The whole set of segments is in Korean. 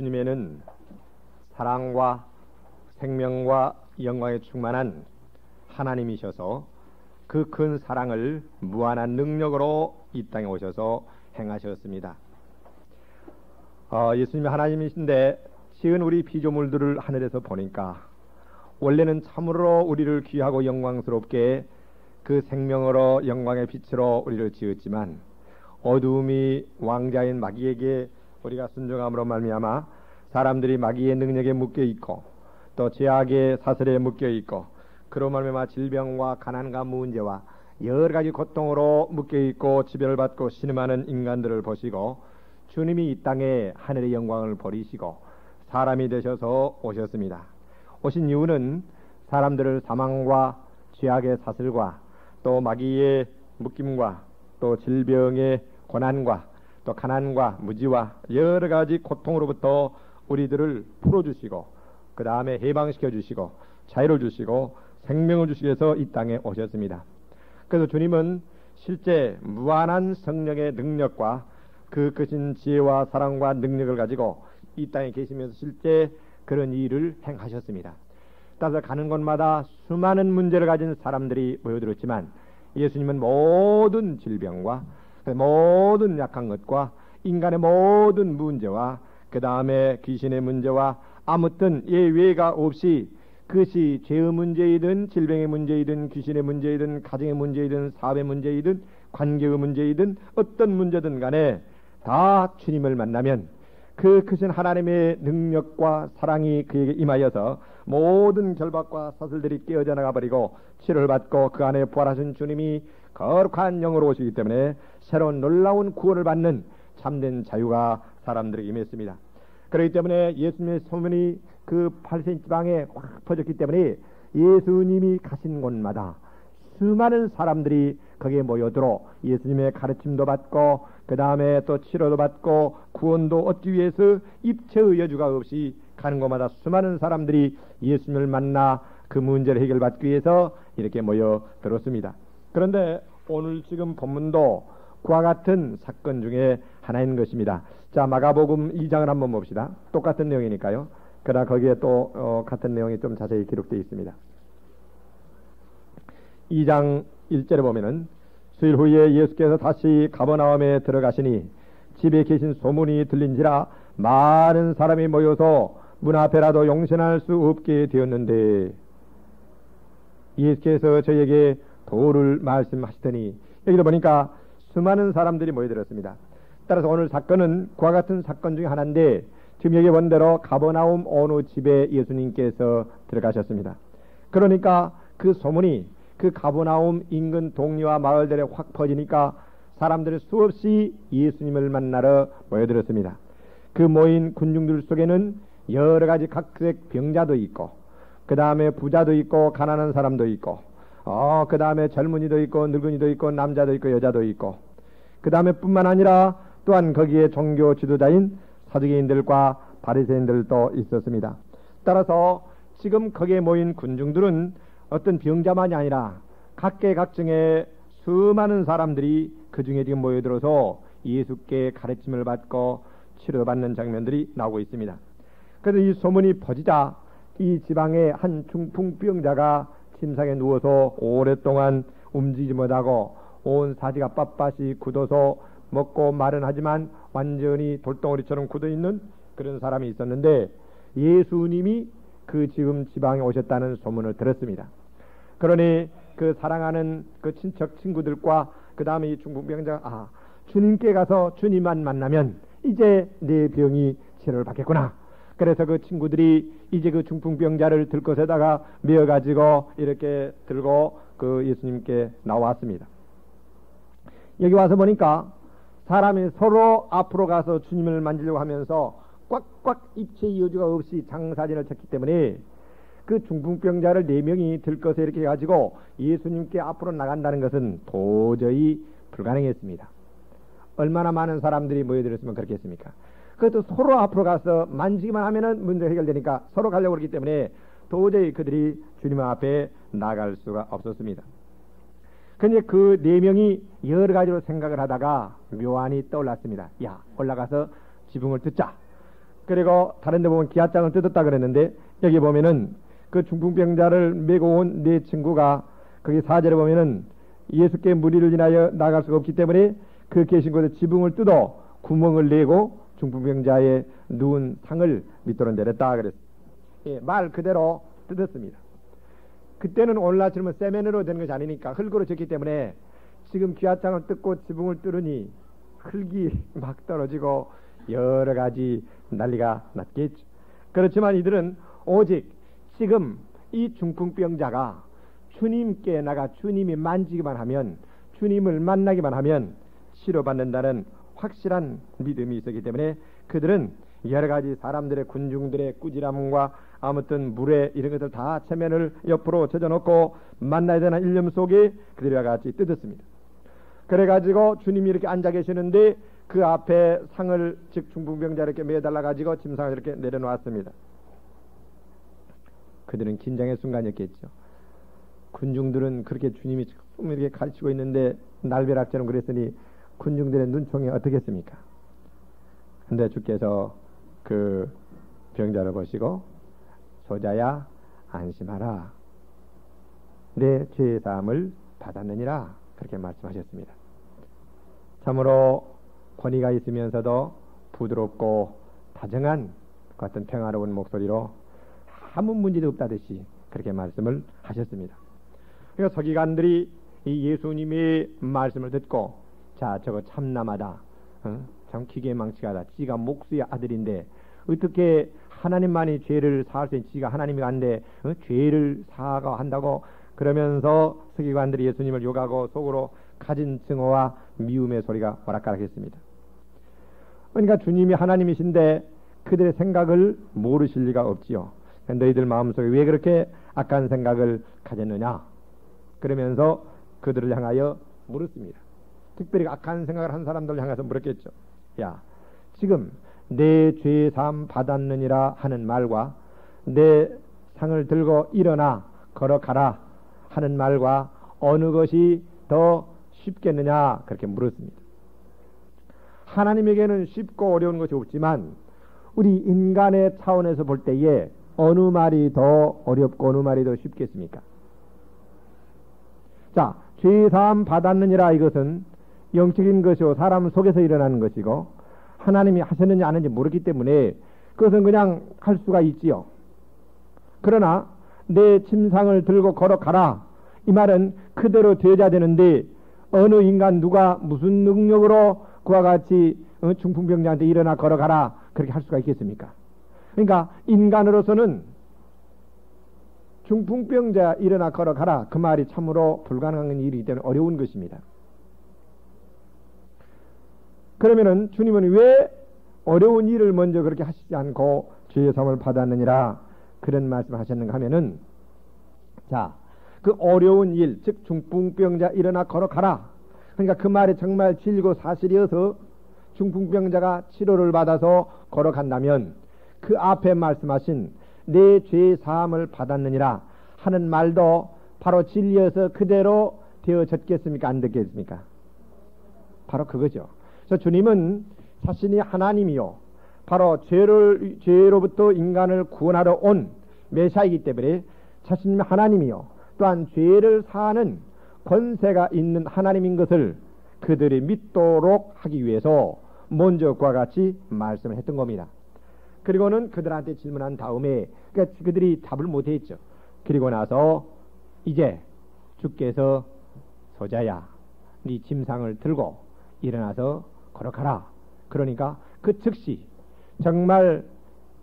예수님에는 사랑과 생명과 영광에 충만한 하나님이셔서 그 큰 사랑을 무한한 능력으로 이 땅에 오셔서 행하셨습니다. 예수님이 하나님이신데 지은 우리 피조물들을 하늘에서 보니까 원래는 참으로 우리를 귀하고 영광스럽게 그 생명으로 영광의 빛으로 우리를 지었지만 어두움이 왕자인 마귀에게 우리가 순종함으로 말미암아 사람들이 마귀의 능력에 묶여 있고 또 죄악의 사슬에 묶여 있고 그로 말미암아 질병과 가난과 문제와 여러 가지 고통으로 묶여 있고 지배를 받고 신음하는 인간들을 보시고 주님이 이 땅에 하늘의 영광을 버리시고 사람이 되셔서 오셨습니다. 오신 이유는 사람들을 사망과 죄악의 사슬과 또 마귀의 묶임과 또 질병의 고난과 또 가난과 무지와 여러 가지 고통으로부터 우리들을 풀어주시고 그 다음에 해방시켜 주시고 자유를 주시고 생명을 주시기 위해서 이 땅에 오셨습니다. 그래서 주님은 실제 무한한 성령의 능력과 그 크신 지혜와 사랑과 능력을 가지고 이 땅에 계시면서 실제 그런 일을 행하셨습니다. 따라서 가는 곳마다 수많은 문제를 가진 사람들이 모여들었지만 예수님은 모든 질병과 모든 약한 것과 인간의 모든 문제와 그 다음에 귀신의 문제와 아무튼 예외가 없이 그것이 죄의 문제이든 질병의 문제이든 귀신의 문제이든 가정의 문제이든 사업의 문제이든 관계의 문제이든 어떤 문제든 간에 다 주님을 만나면 그 크신 하나님의 능력과 사랑이 그에게 임하여서 모든 결박과 사슬들이 깨어져 나가버리고 치료를 받고 그 안에 부활하신 주님이 거룩한 영으로 오시기 때문에 새로운 놀라운 구원을 받는 참된 자유가 사람들에게 임했습니다. 그렇기 때문에 예수님의 소문이 그 팔세인 지방에 확 퍼졌기 때문에 예수님이 가신 곳마다 수많은 사람들이 거기에 모여들어 예수님의 가르침도 받고 그 다음에 또 치료도 받고 구원도 얻기 위해서 입체의 여주가 없이 가는 곳마다 수많은 사람들이 예수님을 만나 그 문제를 해결받기 위해서 이렇게 모여들었습니다. 그런데 오늘 지금 본문도 그와 같은 사건 중에 하나인 것입니다. 자, 마가복음 2장을 한번 봅시다. 똑같은 내용이니까요. 그러나 거기에 또 같은 내용이 좀 자세히 기록되어 있습니다. 2장 1절에 보면은 수일 후에 예수께서 다시 가버나움에 들어가시니 집에 계신 소문이 들린지라 많은 사람이 모여서 문 앞에라도 용신할 수 없게 되었는데 예수께서 저에게 도를 말씀하시더니 여기도 보니까 수많은 사람들이 모여들었습니다. 따라서 오늘 사건은 그와 같은 사건 중에 하나인데 지금 여기 본 대로 가버나움 어느 집에 예수님께서 들어가셨습니다. 그러니까 그 소문이 그 가버나움 인근 동리와 마을들에 확 퍼지니까 사람들이 수없이 예수님을 만나러 모여들었습니다. 그 모인 군중들 속에는 여러 가지 각색 병자도 있고 그 다음에 부자도 있고 가난한 사람도 있고 그 다음에 젊은이도 있고 늙은이도 있고 남자도 있고 여자도 있고 그 다음에 뿐만 아니라 또한 거기에 종교 지도자인 사두개인들과 바리새인들도 있었습니다. 따라서 지금 거기에 모인 군중들은 어떤 병자만이 아니라 각계각층의 수많은 사람들이 그 중에 지금 모여들어서 예수께 가르침을 받고 치료받는 장면들이 나오고 있습니다. 그래서 이 소문이 퍼지자 이 지방의 한 중풍병자가 침상에 누워서 오랫동안 움직이지 못하고 온 사지가 빳빳이 굳어서 먹고 말은 하지만 완전히 돌덩어리처럼 굳어있는 그런 사람이 있었는데 예수님이 그 지금 지방에 오셨다는 소문을 들었습니다. 그러니 그 사랑하는 그 친척 친구들과 그 다음에 이 중풍병자가 주님께 가서 주님만 만나면 이제 내 병이 치료를 받겠구나. 그래서 그 친구들이 이제 그 중풍병자를 들것에다가 메어가지고 이렇게 들고 그 예수님께 나왔습니다. 여기 와서 보니까 사람이 서로 앞으로 가서 주님을 만지려고 하면서 꽉꽉 입체의 여주가 없이 장사진을 쳤기 때문에 그 중풍병자를 4명이 들것에 이렇게 가지고 예수님께 앞으로 나간다는 것은 도저히 불가능했습니다. 얼마나 많은 사람들이 모여들었으면 그렇겠습니까? 그것도 서로 앞으로 가서 만지기만 하면은 문제가 해결되니까 서로 가려고 그러기 때문에 도저히 그들이 주님 앞에 나갈 수가 없었습니다. 근데 그 4명이 여러 가지로 생각을 하다가 묘안이 떠올랐습니다. 야, 올라가서 지붕을 뜯자. 그리고 다른 데 보면 기아장을 뜯었다 그랬는데 여기 보면은 그 중풍병자를 메고 온 네 친구가 거기 4절에 보면은 예수께 무리를 인하여 나갈 수가 없기 때문에 그 계신 곳에 지붕을 뜯어 구멍을 내고 중풍병자의 누운 상을 밑으로 내렸다 그랬어요. 예, 말 그대로 뜯었습니다. 그때는 오늘날처럼 세면으로 된 것이 아니니까 흙으로 졌기 때문에 지금 기아장을 뜯고 지붕을 뚫으니 흙이 막 떨어지고 여러 가지 난리가 났겠죠. 그렇지만 이들은 오직 지금 이 중풍병자가 주님께 나가 주님이 만지기만 하면, 주님을 만나기만 하면 치료받는다는 확실한 믿음이 있었기 때문에 그들은 여러 가지 사람들의, 군중들의 꾸지람과 아무튼 물에 이런 것들 다 체면을 옆으로 젖어놓고 만나야 되는 일념 속에 그들과 같이 뜯었습니다. 그래가지고 주님이 이렇게 앉아 계시는데 그 앞에 상을, 즉 중풍병자 이렇게 매달라 가지고 짐상을 이렇게 내려놓았습니다. 그들은 긴장의 순간이었겠죠. 군중들은 그렇게 주님이 처음 이렇게 가르치고 있는데 날벼락처럼 그랬으니 군중들의 눈총이 어떻겠습니까? 근데 주께서 그 병자를 보시고 소자야 안심하라, 내 죄의 사함을 받았느니라, 그렇게 말씀하셨습니다. 참으로 권위가 있으면서도 부드럽고 다정한 같은 평화로운 목소리로 아무 문제도 없다듯이 그렇게 말씀을 하셨습니다. 그러니까 서기관들이 이 예수님의 말씀을 듣고, 자, 저거 참남하다, 참 기계망측하다, 지가 목수의 아들인데 어떻게 하나님만이 죄를 사할 수 있는, 지가 하나님이 안데 죄를 사과한다고, 그러면서 서기관들이 예수님을 욕하고 속으로 가진 증오와 미움의 소리가 오락가락했습니다. 그러니까 주님이 하나님이신데 그들의 생각을 모르실 리가 없지요. 너희들 마음속에 왜 그렇게 악한 생각을 가졌느냐, 그러면서 그들을 향하여 물었습니다. 특별히 악한 생각을 한 사람들을 향해서 물었겠죠. 야, 지금 내 죄 사함 받았느니라 하는 말과 내 상을 들고 일어나 걸어가라 하는 말과 어느 것이 더 쉽겠느냐, 그렇게 물었습니다. 하나님에게는 쉽고 어려운 것이 없지만 우리 인간의 차원에서 볼 때에 어느 말이 더 어렵고 어느 말이 더 쉽겠습니까? 자, 죄사함 받았느니라, 이것은 영적인 것이고 사람 속에서 일어나는 것이고 하나님이 하셨느냐 안 했는지 모르기 때문에 그것은 그냥 할 수가 있지요. 그러나 내 침상을 들고 걸어가라, 이 말은 그대로 되어야 되는데 어느 인간 누가 무슨 능력으로 그와 같이 중풍병자한테 일어나 걸어가라 그렇게 할 수가 있겠습니까? 그러니까 인간으로서는 중풍병자 일어나 걸어가라, 그 말이 참으로 불가능한 일이기 때문에 어려운 것입니다. 그러면은 주님은 왜 어려운 일을 먼저 그렇게 하시지 않고 죄의 사함을 받았느니라 그런 말씀을 하셨는가 하면은, 자, 그 어려운 일, 즉 중풍병자 일어나 걸어가라, 그러니까 그 말이 정말 진리고 사실이어서 중풍병자가 치료를 받아서 걸어간다면 그 앞에 말씀하신 내 죄의 사함을 받았느니라 하는 말도 바로 진리여서 그대로 되어졌겠습니까? 안 됐겠습니까? 바로 그거죠. 그래서 주님은 자신이 하나님이요, 바로 죄로부터 인간을 구원하러 온 메시아이기 때문에 자신이 하나님이요, 또한 죄를 사하는 권세가 있는 하나님인 것을 그들이 믿도록 하기 위해서 먼저 그와 같이 말씀을 했던 겁니다. 그리고는 그들한테 질문한 다음에, 그러니까 그들이 답을 못했죠. 그리고 나서 이제 주께서 소자야, 네 짐상을 들고 일어나서 걸어가라. 그러니까 그 즉시 정말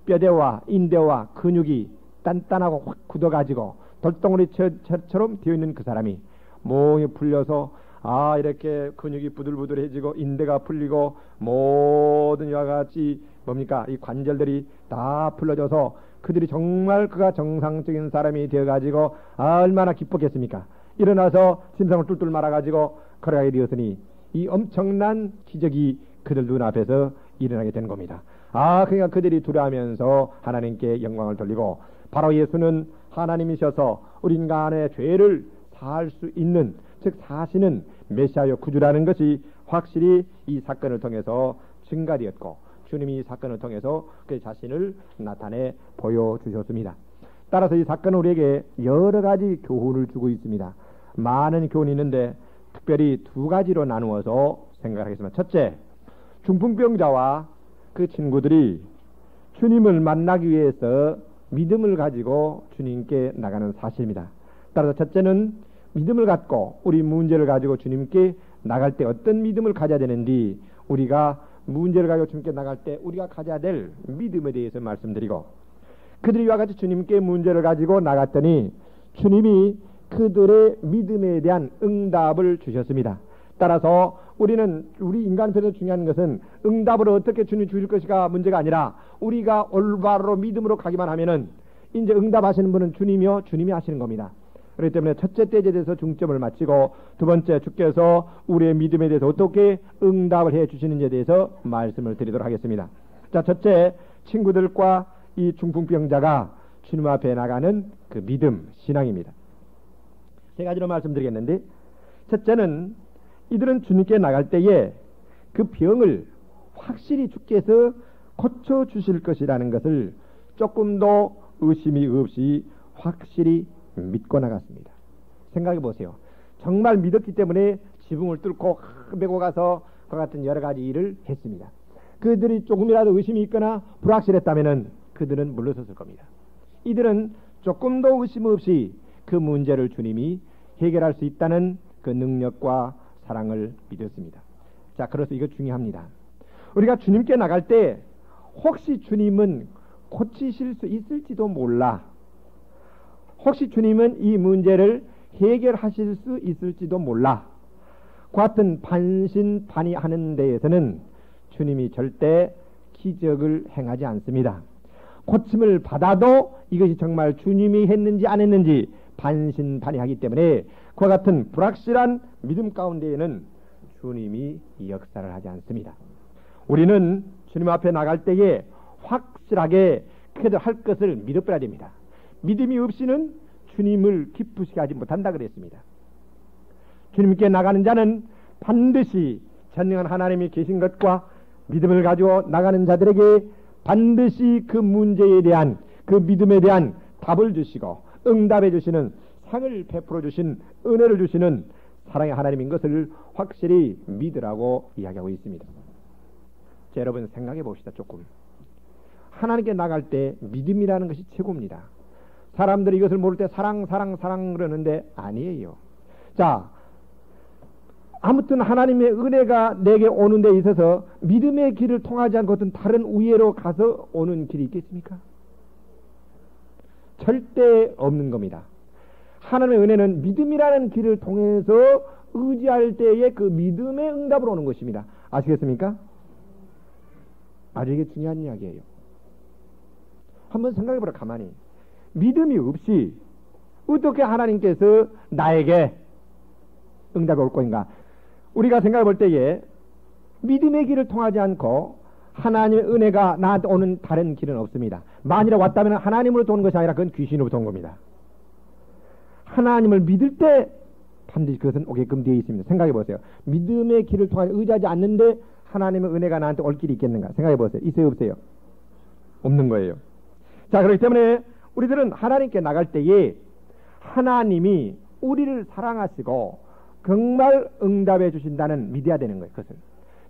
뼈대와 인대와 근육이 단단하고 확 굳어가지고 돌덩어리처럼 되어있는 그 사람이 몽이 풀려서 이렇게 근육이 부들부들해지고 인대가 풀리고 모든 이와 같이 뭡니까, 이 관절들이 다 풀려져서 그들이 정말 그가 정상적인 사람이 되어가지고 얼마나 기뻤겠습니까? 일어나서 심상을 뚫뚫 말아가지고 걸어가게 되었으니 이 엄청난 기적이 그들 눈앞에서 일어나게 된 겁니다. 그러니까 그들이 두려워하면서 하나님께 영광을 돌리고, 바로 예수는 하나님이셔서 우리 인간의 죄를 사할 수 있는, 즉 사시는 메시아여 구주라는 것이 확실히 이 사건을 통해서 증가되었고, 주님이 이 사건을 통해서 그 자신을 나타내 보여주셨습니다. 따라서 이 사건은 우리에게 여러 가지 교훈을 주고 있습니다. 많은 교훈이 있는데 특별히 두 가지로 나누어서 생각하겠습니다. 첫째, 중풍병자와 그 친구들이 주님을 만나기 위해서 믿음을 가지고 주님께 나가는 사실입니다. 따라서 첫째는 믿음을 갖고 우리 문제를 가지고 주님께 나갈 때 어떤 믿음을 가져야 되는지, 우리가 문제를 가지고 주님께 나갈 때 우리가 가져야 될 믿음에 대해서 말씀드리고, 그들이 이와 같이 주님께 문제를 가지고 나갔더니 주님이 그들의 믿음에 대한 응답을 주셨습니다. 따라서 우리는 우리 인간편에서 중요한 것은 응답을 어떻게 주님이 주실 것이가 문제가 아니라 우리가 올바로 믿음으로 가기만 하면은 이제 응답하시는 분은 주님이요 주님이 하시는 겁니다. 그렇기 때문에 첫째 때에 대해서 중점을 맞추고, 두 번째 주께서 우리의 믿음에 대해서 어떻게 응답을 해 주시는지에 대해서 말씀을 드리도록 하겠습니다. 자, 첫째, 친구들과 이 중풍병자가 주님 앞에 나가는 그 믿음, 신앙입니다. 세 가지로 말씀드리겠는데, 첫째는 이들은 주님께 나갈 때에 그 병을 확실히 주께서 고쳐주실 것이라는 것을 조금도 의심이 없이 확실히 믿고 나갔습니다. 생각해 보세요. 정말 믿었기 때문에 지붕을 뚫고 메고 가서 그와 같은 여러 가지 일을 했습니다. 그들이 조금이라도 의심이 있거나 불확실했다면 그들은 물러섰을 겁니다. 이들은 조금도 의심 없이 그 문제를 주님이 해결할 수 있다는 그 능력과 사랑을 믿었습니다. 자, 그래서 이거 중요합니다. 우리가 주님께 나갈 때 혹시 주님은 고치실 수 있을지도 몰라, 혹시 주님은 이 문제를 해결하실 수 있을지도 몰라, 그 같은 반신반의하는 데에서는 주님이 절대 기적을 행하지 않습니다. 고침을 받아도 이것이 정말 주님이 했는지 안 했는지 반신반의하기 때문에 그와 같은 불확실한 믿음 가운데에는 주님이 역사를 하지 않습니다. 우리는 주님 앞에 나갈 때에 확실하게 그들 할 것을 믿어버려야 됩니다. 믿음이 없이는 주님을 기쁘시게 하지 못한다 그랬습니다. 주님께 나가는 자는 반드시 전능한 하나님이 계신 것과 믿음을 가지고 나가는 자들에게 반드시 그 문제에 대한, 그 믿음에 대한 답을 주시고 응답해 주시는, 상을 베풀어 주신, 은혜를 주시는 사랑의 하나님인 것을 확실히 믿으라고 이야기하고 있습니다. 자, 여러분 생각해 봅시다. 조금 하나님께 나갈 때 믿음이라는 것이 최고입니다. 사람들이 이것을 모를 때 사랑 그러는데 아니에요. 자, 아무튼 하나님의 은혜가 내게 오는 데 있어서 믿음의 길을 통하지 않고 어떤 다른 우회로 가서 오는 길이 있겠습니까? 절대 없는 겁니다. 하나님의 은혜는 믿음이라는 길을 통해서 의지할 때에 그 믿음의 응답으로 오는 것입니다. 아시겠습니까? 아주 이게 중요한 이야기예요. 한번 생각해보라. 가만히 믿음이 없이 어떻게 하나님께서 나에게 응답이 올 것인가? 우리가 생각해 볼 때에 믿음의 길을 통하지 않고 하나님의 은혜가 나한테 오는 다른 길은 없습니다. 만일에 왔다면 하나님으로부터 오는 것이 아니라 그건 귀신으로부터 온 겁니다. 하나님을 믿을 때 반드시 그것은 오게끔 되어 있습니다. 생각해 보세요. 믿음의 길을 통하지 의지하지 않는데 하나님의 은혜가 나한테 올 길이 있겠는가? 생각해 보세요. 있어요 없어요? 없는 거예요. 자, 그렇기 때문에 우리들은 하나님께 나갈 때에 하나님이 우리를 사랑하시고 정말 응답해 주신다는 믿어야 되는 거예요. 그것을.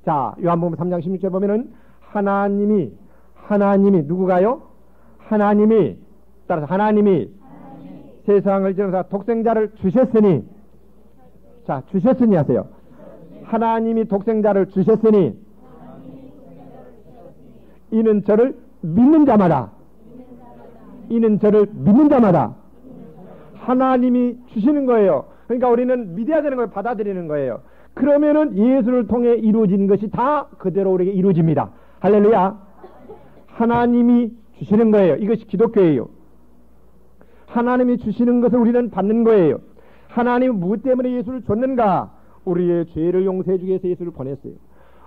자, 요한복음 3장 16절 보면은 하나님이 누구가요? 하나님이, 따라서 하나님이 세상을 지어서 독생자를 주셨으니, 자, 주셨으니 하세요. 하나님이 독생자를 주셨으니 이는 저를 믿는 자마다, 이는 저를 믿는 자마다 하나님이 주시는 거예요. 그러니까 우리는 믿어야 되는 거예요. 받아들이는 거예요. 그러면은 예수를 통해 이루어진 것이 다 그대로 우리에게 이루어집니다. 할렐루야. 하나님이 주시는 거예요. 이것이 기독교예요. 하나님이 주시는 것을 우리는 받는 거예요. 하나님은 무엇 때문에 예수를 줬는가? 우리의 죄를 용서해 주기 위해서 예수를 보냈어요.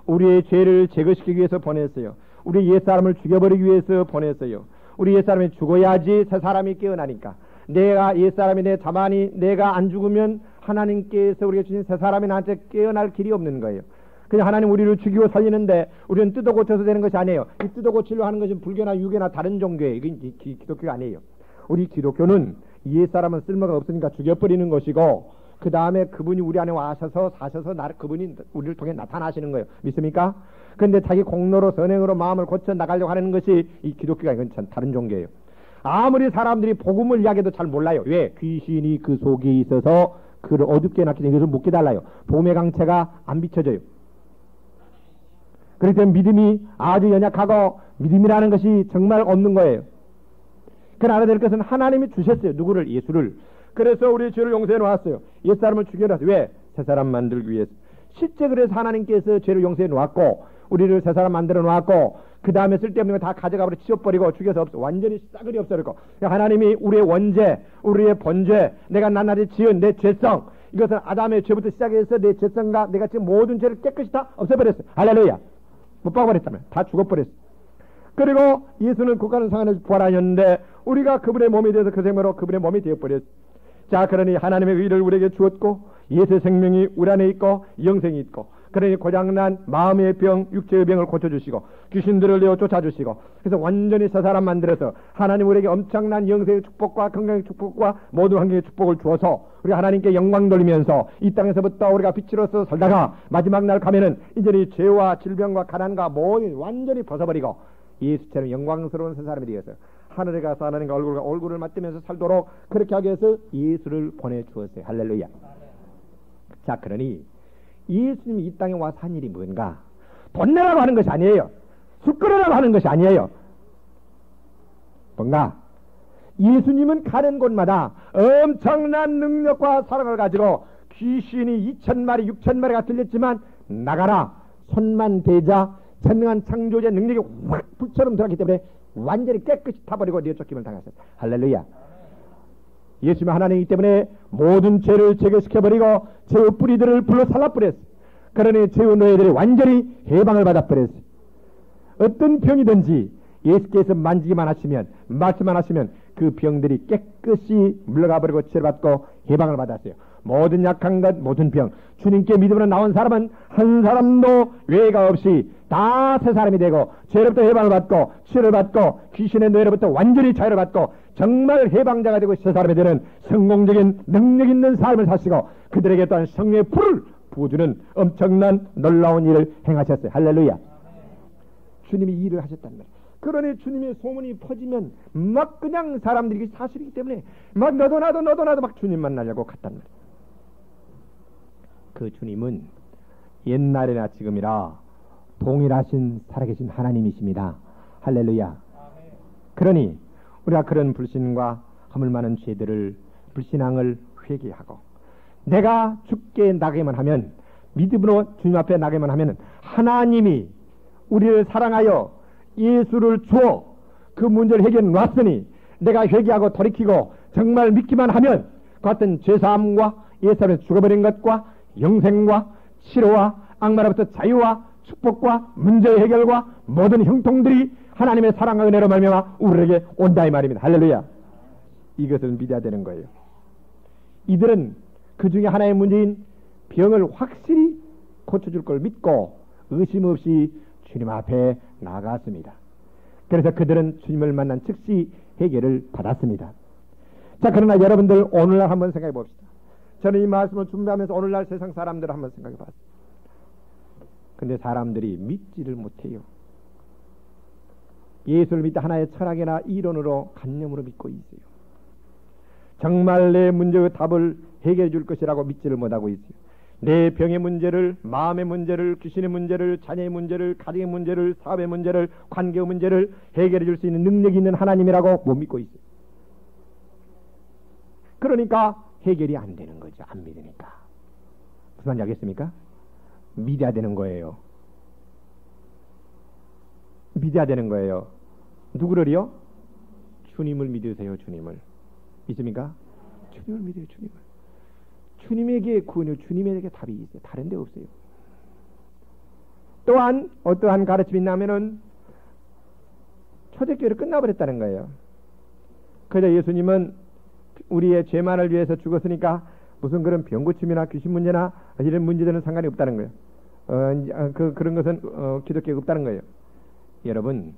우리의 죄를 제거시키기 위해서 보냈어요. 우리 옛사람을 죽여버리기 위해서 보냈어요. 우리 옛사람이 죽어야지 새 사람이 깨어나니까. 내가 옛사람이 내 자만이 내가 안 죽으면 하나님께서 우리가 주신 새 사람이 나한테 깨어날 길이 없는 거예요. 그냥 하나님 우리를 죽이고 살리는데 우리는 뜯어 고쳐서 되는 것이 아니에요. 이 뜯어 고치려 하는 것은 불교나 유교나 다른 종교예요. 이건 기독교가 아니에요. 우리 기독교는 옛사람은 쓸모가 없으니까 죽여버리는 것이고, 그 다음에 그분이 우리 안에 와셔서 사셔서 그분이 우리를 통해 나타나시는 거예요. 믿습니까? 그런데 자기 공로로 선행으로 마음을 고쳐 나가려고 하는 것이 이 기독교가, 이건 참 다른 종교예요. 아무리 사람들이 복음을 이야기해도 잘 몰라요. 왜? 귀신이 그 속에 있어서 그를 어둡게 놨기 때문에 이것을 못 깨달아요. 봄의 강체가 안 비춰져요. 그렇기 때문에 믿음이 아주 연약하고 믿음이라는 것이 정말 없는 거예요. 그러나 알아야 될 것은 하나님이 주셨어요. 누구를? 예수를. 그래서 우리 죄를 용서해 놓았어요. 옛사람을 죽여놨어요. 왜? 새사람 만들기 위해서. 실제 그래서 하나님께서 죄를 용서해 놓았고 우리를 새사람 만들어 놓았고, 그 다음에 쓸데없는 거 다 가져가버려 치워버리고 죽여서 완전히 싸그리 없애버리고, 하나님이 우리의 원죄, 우리의 본죄, 내가 나날이 지은 내 죄성, 이것은 아담의 죄부터 시작해서 내 죄성과 내가 지금 모든 죄를 깨끗이 다 없애버렸어요. 할렐루야. 못 박아버렸다면 다 죽어버렸어요. 그리고 예수는 국가는 상한에서 부활하셨는데 우리가 그분의 몸이 되어서 그 생명으로 그분의 몸이 되어버렸어요. 자, 그러니 하나님의 의를 우리에게 주었고 예수의 생명이 우리 안에 있고 영생이 있고, 그러니 고장난 마음의 병, 육체의 병을 고쳐주시고 귀신들을 내어 쫓아주시고, 그래서 완전히 새 사람 만들어서 하나님 우리에게 엄청난 영생의 축복과 건강의 축복과 모든 환경의 축복을 주어서 우리가 하나님께 영광 돌리면서 이 땅에서부터 우리가 빛으로서 살다가 마지막 날 가면은 이제는 죄와 질병과 가난과 모든 완전히 벗어버리고 예수처럼 영광스러운 새 사람이 되어서 하늘에 가서 하나님과 얼굴을 맞대면서 살도록 그렇게 하기 위해서 예수를 보내주었어요. 할렐루야. 자, 그러니 예수님이 이 땅에 와서 한 일이 뭔가? 돈 내라고 하는 것이 아니에요. 술 끊으라고 하는 것이 아니에요. 뭔가? 예수님은 가는 곳마다 엄청난 능력과 사랑을 가지고 귀신이 2,000마리 6,000마리가 들렸지만 나가라, 손만 대자, 전능한 창조주의 능력이 확 불처럼 들어갔기 때문에 완전히 깨끗이 타버리고 내쫓김을 당했어요. 할렐루야. 예수님은 하나님이기 때문에 모든 죄를 제거시켜버리고 죄의 뿌리들을 불러 살라버렸어요. 그러니 죄의 노예들이 완전히 해방을 받아버렸어요. 어떤 병이든지 예수께서 만지기만 하시면, 말씀만 하시면 그 병들이 깨끗이 물러가버리고 치료받고 해방을 받았어요. 모든 약한 것, 모든 병, 주님께 믿음으로 나온 사람은 한 사람도 외가 없이 다 새 사람이 되고 죄로부터 해방을 받고 치료를 받고 귀신의 노예로부터 완전히 자유를 받고 정말 해방자가 되고 새 사람이 되는 성공적인 능력 있는 삶을 사시고 그들에게 또한 성령의 불을 부어주는 엄청난 놀라운 일을 행하셨어요. 할렐루야. 주님이 이 일을 하셨단 말이에요. 그러니 주님의 소문이 퍼지면 막 그냥 사람들이 사실이기 때문에 막 너도 나도 막 주님 만나려고 갔단 말이에요. 그 주님은 옛날이나 지금이라 동일하신 살아계신 하나님이십니다. 할렐루야. 그러니 우리가 그런 불신과 허물 많은 죄들을, 불신앙을 회개하고 내가 죽게 나가기만 하면, 믿음으로 주님 앞에 나가기만 하면 하나님이 우리를 사랑하여 예수를 주어 그 문제를 해결해 놨으니 내가 회개하고 돌이키고 정말 믿기만 하면 그 같은 죄사함과 예수님에서 죽어버린 것과 영생과 치료와 악마로부터 자유와 축복과 문제의 해결과 모든 형통들이 하나님의 사랑과 은혜로 말미암아 우리에게 온다 이 말입니다. 할렐루야. 이것을 믿어야 되는 거예요. 이들은 그 중에 하나의 문제인 병을 확실히 고쳐줄 걸 믿고 의심 없이 주님 앞에 나갔습니다. 그래서 그들은 주님을 만난 즉시 해결을 받았습니다. 자, 그러나 여러분들 오늘날 한번 생각해 봅시다. 저는 이 말씀을 준비하면서 오늘날 세상 사람들을 한번 생각해 봤어요. 근데 사람들이 믿지를 못해요. 예수를 믿다 하나의 철학이나 이론으로 관념으로 믿고 있어요. 정말 내 문제의 답을 해결해 줄 것이라고 믿지를 못하고 있어요. 내 병의 문제를, 마음의 문제를, 귀신의 문제를, 자녀의 문제를, 가정의 문제를, 사업의 문제를, 관계의 문제를 해결해 줄 수 있는 능력이 있는 하나님이라고 못 믿고 있어요. 그러니까 해결이 안 되는 거죠. 안 믿으니까. 무슨 말인지 알겠습니까? 믿어야 되는 거예요. 믿어야 되는 거예요. 누구를요? 주님을 믿으세요. 주님을. 믿습니까? 주님을 믿어요. 주님을. 주님에게 구원이요, 주님에게 답이 있어요. 다른 데 없어요. 또한 어떠한 가르침이 있냐면은 초대교회를 끝나버렸다는 거예요. 그래서 예수님은 우리의 죄만을 위해서 죽었으니까 무슨 그런 병고침이나 귀신 문제나 이런 문제들은 상관이 없다는 거예요. 그런 것은 기독교에 없다는 거예요. 여러분,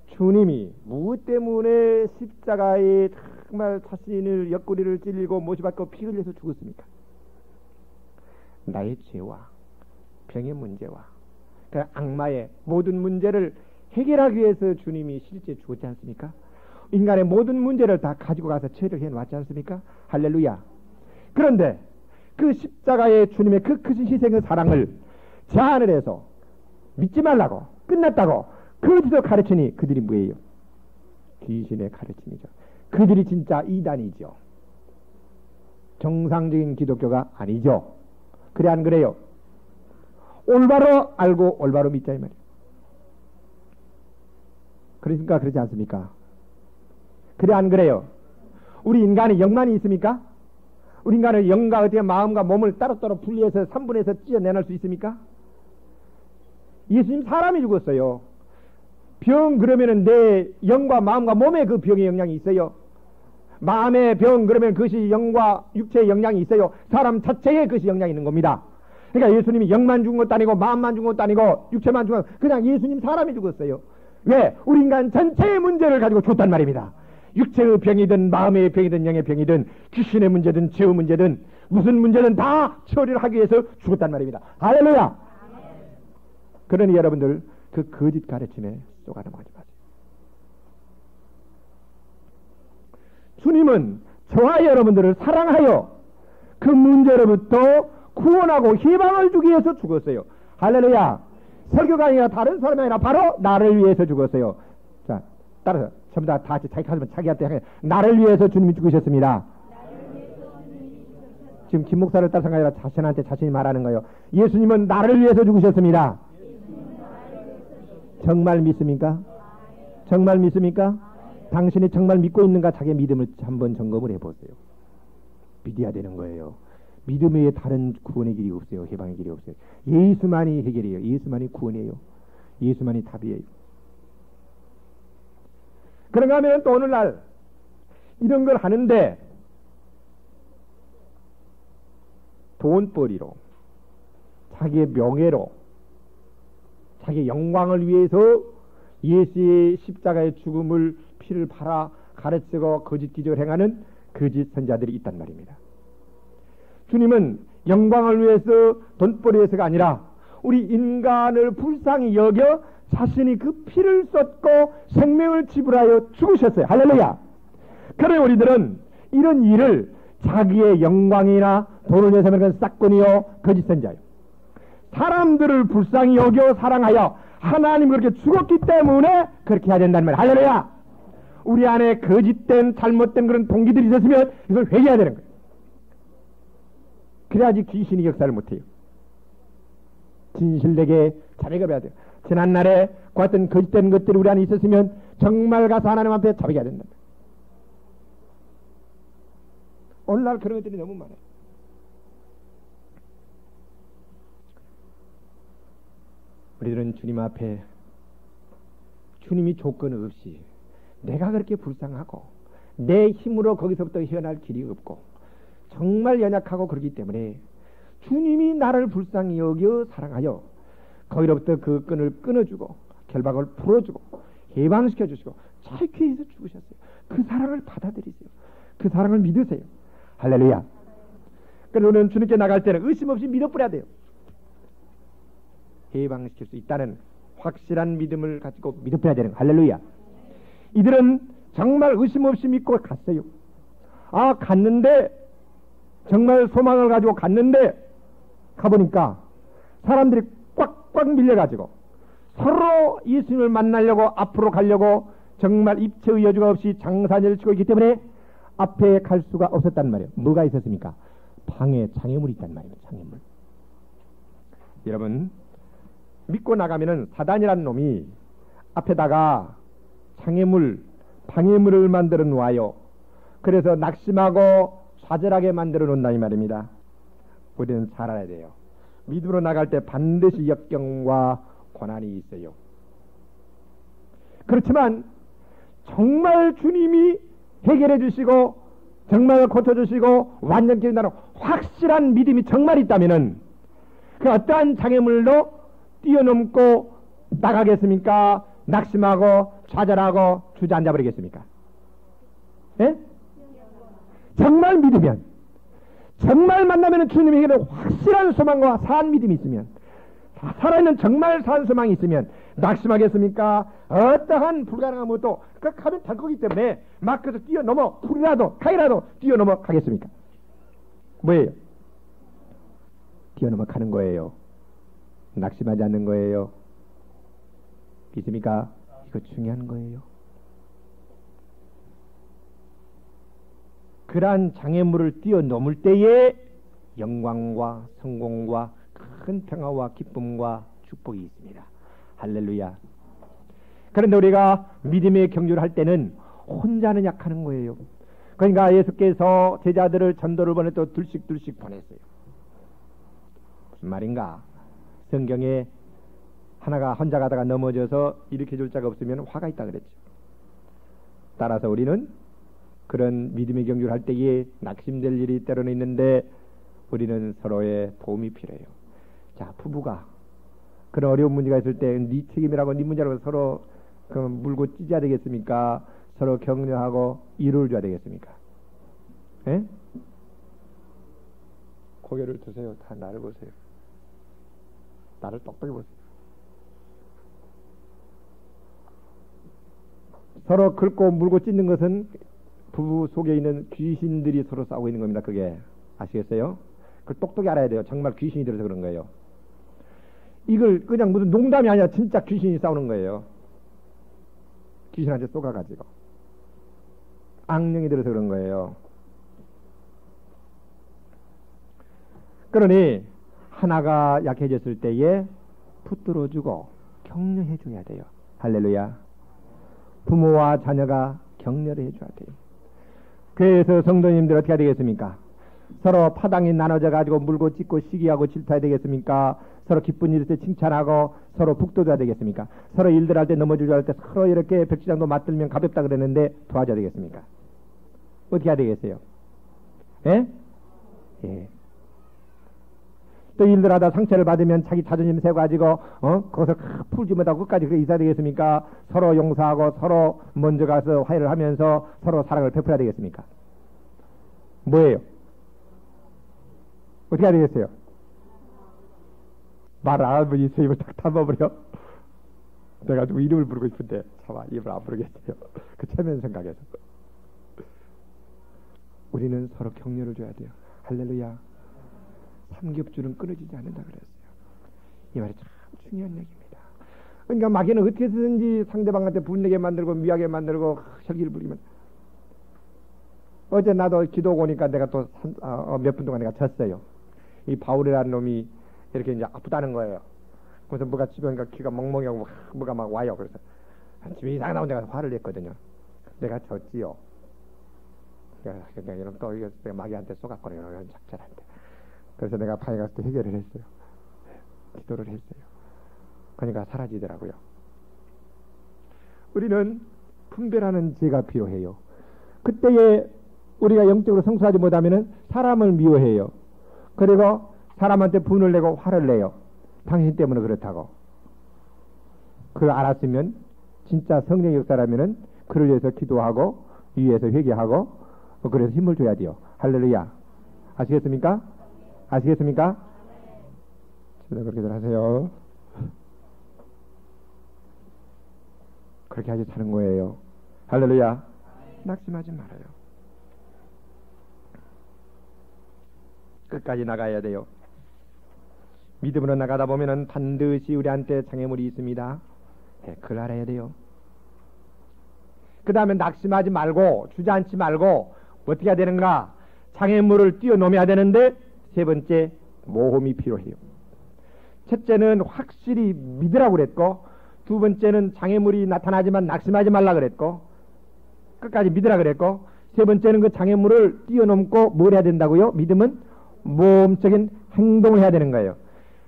주님이 무엇 때문에 십자가에 정말 자신을 옆구리를 찔리고 못이박고 피 흘려서 죽었습니까? 나의 죄와 병의 문제와 그 악마의 모든 문제를 해결하기 위해서 주님이 실제 죽었지 않습니까? 인간의 모든 문제를 다 가지고 가서 처리해 놨지 않습니까? 할렐루야. 그런데 그 십자가의 주님의 그 크신 희생의 사랑을 저 하늘에서 믿지 말라고 끝났다고 거기서 가르치니 그들이 뭐예요? 귀신의 가르침이죠. 그들이 진짜 이단이죠. 정상적인 기독교가 아니죠. 그래 안 그래요? 올바로 알고 올바로 믿자 이 말이에요. 그러니까 그러지 않습니까? 그래 안 그래요? 우리 인간이 영만이 있습니까? 우리 인간의 영과 어떻게 마음과 몸을 따로따로 분리해서 3분에서 찢어내낼 수 있습니까? 예수님 사람이 죽었어요. 병 그러면은 내 영과 마음과 몸에 그 병의 영향이 있어요. 마음의 병 그러면 그것이 영과 육체의 영향이 있어요. 사람 자체에 그것이 영향이 있는 겁니다. 그러니까 예수님이 영만 죽은 것도 아니고 마음만 죽은 것도 아니고 육체만 죽은 것도 그냥 예수님 사람이 죽었어요. 왜? 우리 인간 전체의 문제를 가지고 죽었단 말입니다. 육체의 병이든 마음의 병이든 영의 병이든 귀신의 문제든 죄의 문제든 무슨 문제든 다 처리를 하기 위해서 죽었단 말입니다. 할렐루야. 그러니 여러분들 그 거짓 가르침에 속아 넘어가지 마세요. 주님은 저와 여러분들을 사랑하여 그 문제로부터 구원하고 희망을 주기 위해서 죽었어요. 할렐루야. 설교가 아니라 다른 사람이 아니라 바로 나를 위해서 죽었어요. 자, 따라서 전부 다 같이 자기 가슴을 자기한테 향해 나를 위해서 주님이 죽으셨습니다. 지금 김 목사를 따라서 아니라 자신한테 자신이 말하는 거예요. 예수님은 나를 위해서 죽으셨습니다. 정말 믿습니까? 정말 믿습니까? 당신이 정말 믿고 있는가 자기 믿음을 한번 점검을 해보세요. 믿어야 되는 거예요. 믿음 외에 다른 구원의 길이 없어요. 해방의 길이 없어요. 예수만이 해결이에요. 예수만이 구원이에요. 예수만이 답이에요. 그런가 하면 또 오늘날 이런 걸 하는데 돈벌이로 자기의 명예로 자기의 영광을 위해서 예수의 십자가의 죽음을 피를 팔아 가르치고 거짓 기적을 행하는 거짓 선자들이 있단 말입니다. 주님은 영광을 위해서 돈벌이해서가 아니라 우리 인간을 불쌍히 여겨 자신이 그 피를 쏟고 생명을 지불하여 죽으셨어요. 할렐루야. 그러나 우리들은 이런 일을 자기의 영광이나 돈을 위해서 하는 건 싹군이요 거짓 선자예요. 사람들을 불쌍히 여겨 사랑하여 하나님 그렇게 죽었기 때문에 그렇게 해야 된다는 말이에요. 할렐루야. 우리 안에 거짓된 잘못된 그런 동기들이 있었으면 이걸 회개해야 되는 거예요. 그래야지 귀신이 역사를 못해요. 진실되게 자백을 해야 돼요. 지난날에 그 어떤 거짓된 것들이 우리 안에 있었으면 정말 가서 하나님 앞에 자백해야 된다. 오늘날 그런 것들이 너무 많아요. 우리들은 주님 앞에 주님이 조건 없이 내가 그렇게 불쌍하고 내 힘으로 거기서부터 헤어날 길이 없고 정말 연약하고 그렇기 때문에 주님이 나를 불쌍히 여겨 사랑하여 거기로부터 그 끈을 끊어주고 결박을 풀어주고 해방시켜 주시고 자유케 해서 죽으셨어요. 그 사랑을 받아들이세요. 그 사랑을 믿으세요. 할렐루야. 그래서 우리는 주님께 나갈 때는 의심 없이 믿어버려야 돼요. 해방시킬 수 있다는 확실한 믿음을 가지고 믿어버려야 되는 거예요. 할렐루야. 이들은 정말 의심 없이 믿고 갔어요. 아, 갔는데 정말 소망을 가지고 갔는데 가보니까 사람들이 꽉꽉 밀려가지고 서로 예수님을 만나려고 앞으로 가려고 정말 입체의 여주가 없이 장사를 치고 있기 때문에 앞에 갈 수가 없었단 말이에요. 뭐가 있었습니까? 방에 장애물이 있단 말이에요. 장애물. 여러분 믿고 나가면은 사단이라는 놈이 앞에다가 장애물, 방해물을 만들어 놓아요. 그래서 낙심하고 좌절하게 만들어 놓는다 이 말입니다. 우리는 잘 알아야 돼요. 믿음으로 나갈 때 반드시 역경과 고난이 있어요. 그렇지만 정말 주님이 해결해 주시고 정말 고쳐주시고 완전히 된다는 확실한 믿음이 정말 있다면은 그 어떠한 장애물도 뛰어넘고 나가겠습니까? 낙심하고 좌절하고 주저앉아 버리겠습니까? 예? 정말 믿으면, 정말 만나면 주님에게는 확실한 소망과 산 믿음이 있으면, 살아있는 정말 산 소망이 있으면 낙심하겠습니까? 어떠한 불가능한 것도 가면 될 거기 때문에 막 그래서 뛰어넘어 불이라도 칼이라도 뛰어넘어 가겠습니까? 뭐예요? 뛰어넘어 가는 거예요. 낙심하지 않는 거예요. 믿습니까? 이거 중요한 거예요. 그러한 장애물을 뛰어넘을 때에 영광과 성공과 큰 평화와 기쁨과 축복이 있습니다. 할렐루야. 그런데 우리가 믿음의 경주를 할 때는 혼자는 약하는 거예요. 그러니까 예수께서 제자들을 전도를 보내 또 둘씩 보냈어요. 무슨 말인가? 성경에 하나가 혼자 가다가 넘어져서 일으켜줄 자가 없으면 화가 있다 그랬죠. 따라서 우리는 그런 믿음의 경주를 할 때에 낙심될 일이 때로는 있는데 우리는 서로의 도움이 필요해요. 자, 부부가 그런 어려운 문제가 있을 때 네 책임이라고 네 문제라고 서로 물고 찢어야 되겠습니까? 서로 격려하고 위로를 줘야 되겠습니까? 예? 고개를 드세요. 다 나를 보세요. 나를 똑똑히 보세요. 서로 긁고 물고 찢는 것은 부부 속에 있는 귀신들이 서로 싸우고 있는 겁니다. 그게 아시겠어요? 그걸 똑똑히 알아야 돼요. 정말 귀신이 들어서 그런 거예요. 이걸 그냥 무슨 농담이 아니라 진짜 귀신이 싸우는 거예요. 귀신한테 쏘가가지고 악령이 들어서 그런 거예요. 그러니 하나가 약해졌을 때에 붙들어주고 격려해줘야 돼요. 할렐루야. 부모와 자녀가 격려를 해줘야 돼요. 그래서 성도님들 어떻게 해야 되겠습니까? 서로 파당이 나눠져 가지고 물고 찢고 시기하고 질투해야 되겠습니까? 서로 기쁜 일 있을 때 칭찬하고 서로 북돋아야 되겠습니까? 서로 일들 할 때 넘어주려 할 때 서로 이렇게 백지장도 맞들면 가볍다 그랬는데 도와줘야 되겠습니까? 어떻게 해야 되겠어요? 예? 예. 또 일들 하다 상처를 받으면 자기 자존심 세워가지고 거기서 풀지 못하고 끝까지 그렇게 있어야 되겠습니까? 서로 용서하고 서로 먼저 가서 화해를 하면서 서로 사랑을 베풀어야 되겠습니까? 뭐예요? 어떻게 해야 되겠어요? 말 안 하면 있어 입을 딱 담아버려. 내가 누구 이름을 부르고 싶은데 차마 입을 안 부르겠어요. 그 체면 생각에서 우리는 서로 격려를 줘야 돼요. 할렐루야. 삼겹줄은 끊어지지 않는다 그랬어요. 이 말이 참 중요한 얘기입니다. 그러니까 마귀는 어떻게 해서든지 상대방한테 분내게 만들고 미하게 만들고 혈기를 부리면, 어제 나도 기도 오니까 내가 또 몇 분 동안 내가 졌어요. 이 바울이라는 놈이 이렇게 이제 아프다는 거예요. 그래서 뭐가 집에 오니까 귀가 멍멍하고 뭐가 막 와요. 그래서 집에 이상 나온 데가 화를 냈거든요. 내가 졌지요. 그러니까 이런 또 이거 내가 마귀한테 쏘갔거든요. 이런 작전한테. 그래서 내가 방에 가서 또 해결을 했어요. 기도를 했어요. 그러니까 사라지더라고요. 우리는 분별하는 지혜가 필요해요. 그때에 우리가 영적으로 성숙하지 못하면 사람을 미워해요. 그리고 사람한테 분을 내고 화를 내요. 당신 때문에 그렇다고. 그걸 알았으면 진짜 성령의 역사라면은 그를 위해서 기도하고 위에서 회개하고 그래서 힘을 줘야 돼요. 할렐루야. 아시겠습니까? 아시겠습니까? 저도 그렇게들 하세요. 그렇게 하지 사는 거예요. 할렐루야. 낙심하지 말아요. 끝까지 나가야 돼요. 믿음으로 나가다 보면은 반드시 우리한테 장애물이 있습니다. 네, 그걸 알아야 돼요. 그 다음에 낙심하지 말고 주저앉지 말고 어떻게 해야 되는가? 장애물을 뛰어넘어야 되는데 세 번째 모험이 필요해요. 첫째는 확실히 믿으라고 그랬고, 두 번째는 장애물이 나타나지만 낙심하지 말라 그랬고, 끝까지 믿으라 그랬고, 세 번째는 그 장애물을 뛰어넘고 뭘 해야 된다고요? 믿음은 모험적인 행동을 해야 되는 거예요.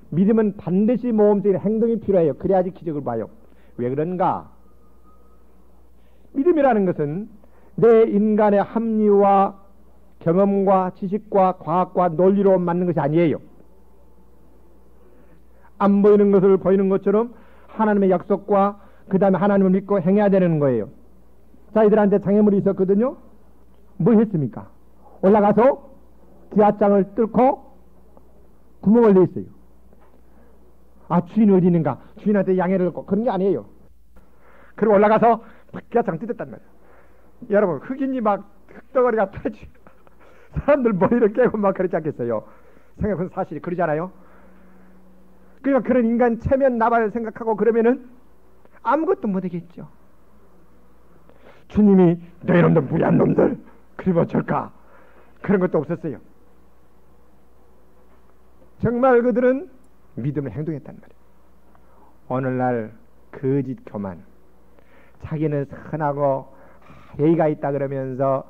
믿음은 반드시 모험적인 행동이 필요해요. 그래야지 기적을 봐요. 왜 그런가? 믿음이라는 것은 내 인간의 합리와 경험과 지식과 과학과 논리로 맞는 것이 아니에요. 안 보이는 것을 보이는 것처럼 하나님의 약속과 그 다음에 하나님을 믿고 행해야 되는 거예요. 자, 이들한테 장애물이 있었거든요. 뭐 했습니까? 올라가서 기와장을 뚫고 구멍을 냈어요. 아, 주인이 어디 있는가? 주인한테 양해를 얻고 그런 게 아니에요. 그리고 올라가서 기와장 뜯었단 말이에요. 여러분, 흑인이 막 흙덩어리가 터지 사람들 머리를 깨고 막 그러지 않겠어요? 생각해보면 사실이 그러잖아요. 그러니까 그런 인간 체면 나발을 생각하고 그러면은 아무것도 못하겠죠. 주님이 너희놈들 무리한 놈들 그리 어쩔까? 그런 것도 없었어요. 정말 그들은 믿음을 행동했단 말이에요. 오늘날 거짓 교만, 자기는 선하고 예의가 있다 그러면서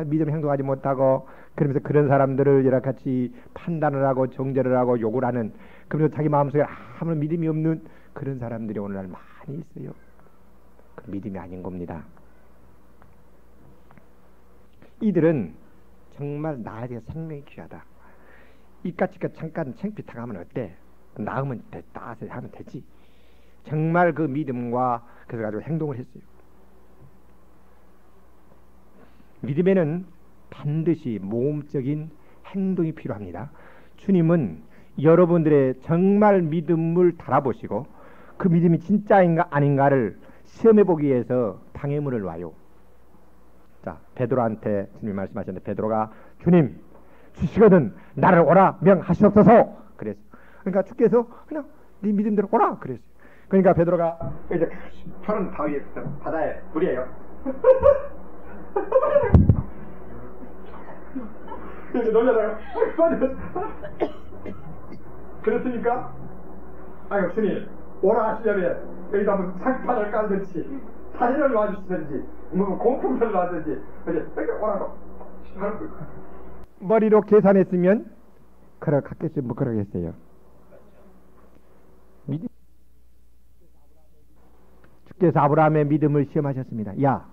믿음 행동하지 못하고 그러면서 그런 사람들을 여러 같이 판단을 하고 정죄를 하고 욕을 하는, 그러면서 자기 마음속에 아무런 믿음이 없는 그런 사람들이 오늘날 많이 있어요. 그 믿음이 아닌 겁니다. 이들은 정말 나에 대해 생명이 귀하다. 이까짓 거 잠깐 챙피탕하면 어때? 나으면 됐다 하면 되지. 정말 그 믿음과 그래서 가지고 행동을 했어요. 믿음에는 반드시 모험적인 행동이 필요합니다. 주님은 여러분들의 정말 믿음을 달아보시고 그 믿음이 진짜인가 아닌가를 시험해보기 위해서 방해물을 와요. 자, 베드로한테 주님이 말씀하셨는데 베드로가 주님 주시거든 나를 오라 명하시옵소서 그랬어요. 그러니까 주께서 그냥 네 믿음대로 오라 그랬어요. 그러니까 베드로가 이제 푸른 바위에 바다에 물이에요. 이렇게 놀려다가 그랬으니까 아유 주님 오라 하시려면 여기다 한번 상판을 깔든지 사진을 놔주시든지 뭐 공품을 놔든지 이렇게 오라고 머리로 계산했으면 그러겠어요? 뭐 그러겠어요? 믿음. 주께서 아브라함의 믿음을 시험하셨습니다. 야,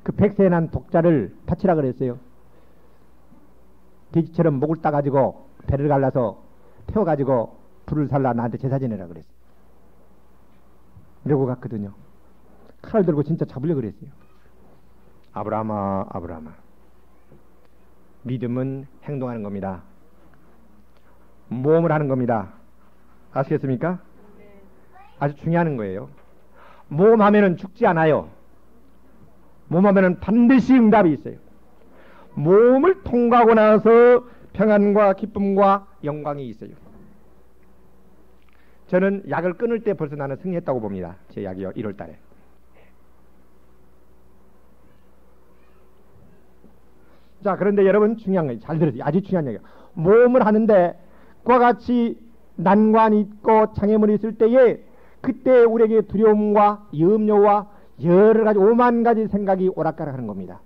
그 백세에 난 독자를 바치라 그랬어요. 돼지처럼 목을 따가지고 배를 갈라서 태워가지고 불을 살라 나한테 제사 지내라 그랬어요. 이러고 갔거든요. 칼을 들고 진짜 잡으려고 그랬어요. 아브라함아, 아브라함아. 믿음은 행동하는 겁니다. 모험을 하는 겁니다. 아시겠습니까? 아주 중요한 거예요. 모험하면은 죽지 않아요. 모험하면은 반드시 응답이 있어요. 모험을 통과하고 나서 평안과 기쁨과 영광이 있어요. 저는 약을 끊을 때 벌써 나는 승리했다고 봅니다. 제 약이요, 1월 달에. 자, 그런데 여러분 중요한 거예요. 잘 들으세요. 아주 중요한 얘기예요. 모험을 하는데 그와 같이 난관이 있고 장애물이 있을 때에 그때 우리에게 두려움과 염려와 여러 가지 오만 가지 생각이 오락가락하는 겁니다.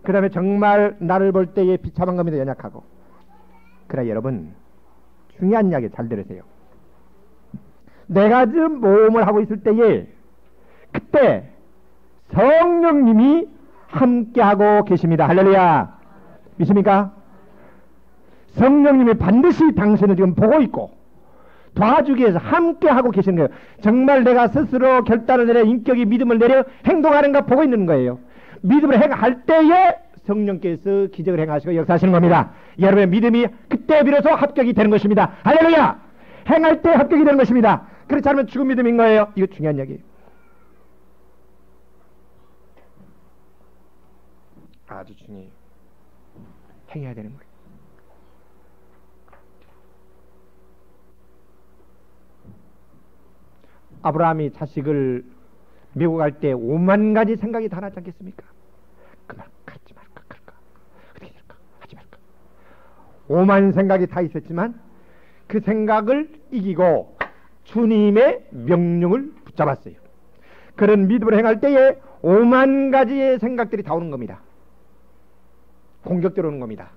그 다음에 정말 나를 볼 때에 비참한 겁니다. 연약하고. 그러나 여러분 중요한 이야기 잘 들으세요. 내가 지금 모험을 하고 있을 때에 그때 성령님이 함께하고 계십니다. 할렐루야. 믿습니까? 성령님이 반드시 당신을 지금 보고 있고 도와주기 위해서 함께하고 계시는 거예요. 정말 내가 스스로 결단을 내려 인격이 믿음을 내려 행동하는가 보고 있는 거예요. 믿음을 행할 때에 성령께서 기적을 행하시고 역사하시는 겁니다. 여러분의 믿음이 그때 비로소 합격이 되는 것입니다. 할렐루야. 행할 때 합격이 되는 것입니다. 그렇지 않으면 죽은 믿음인 거예요. 이거 중요한 얘기예요. 아주 중요해요. 행해야 되는 거예요. 아브라함이 자식을 메고 갈 때 5만 가지 생각이 다 나지 않겠습니까? 그만 갈지 말까 갈까 어떻게 될까 하지 말까 5만 생각이 다 있었지만 그 생각을 이기고 주님의 명령을 붙잡았어요. 그런 믿음을 행할 때에 5만 가지의 생각들이 다 오는 겁니다. 공격대로 오는 겁니다.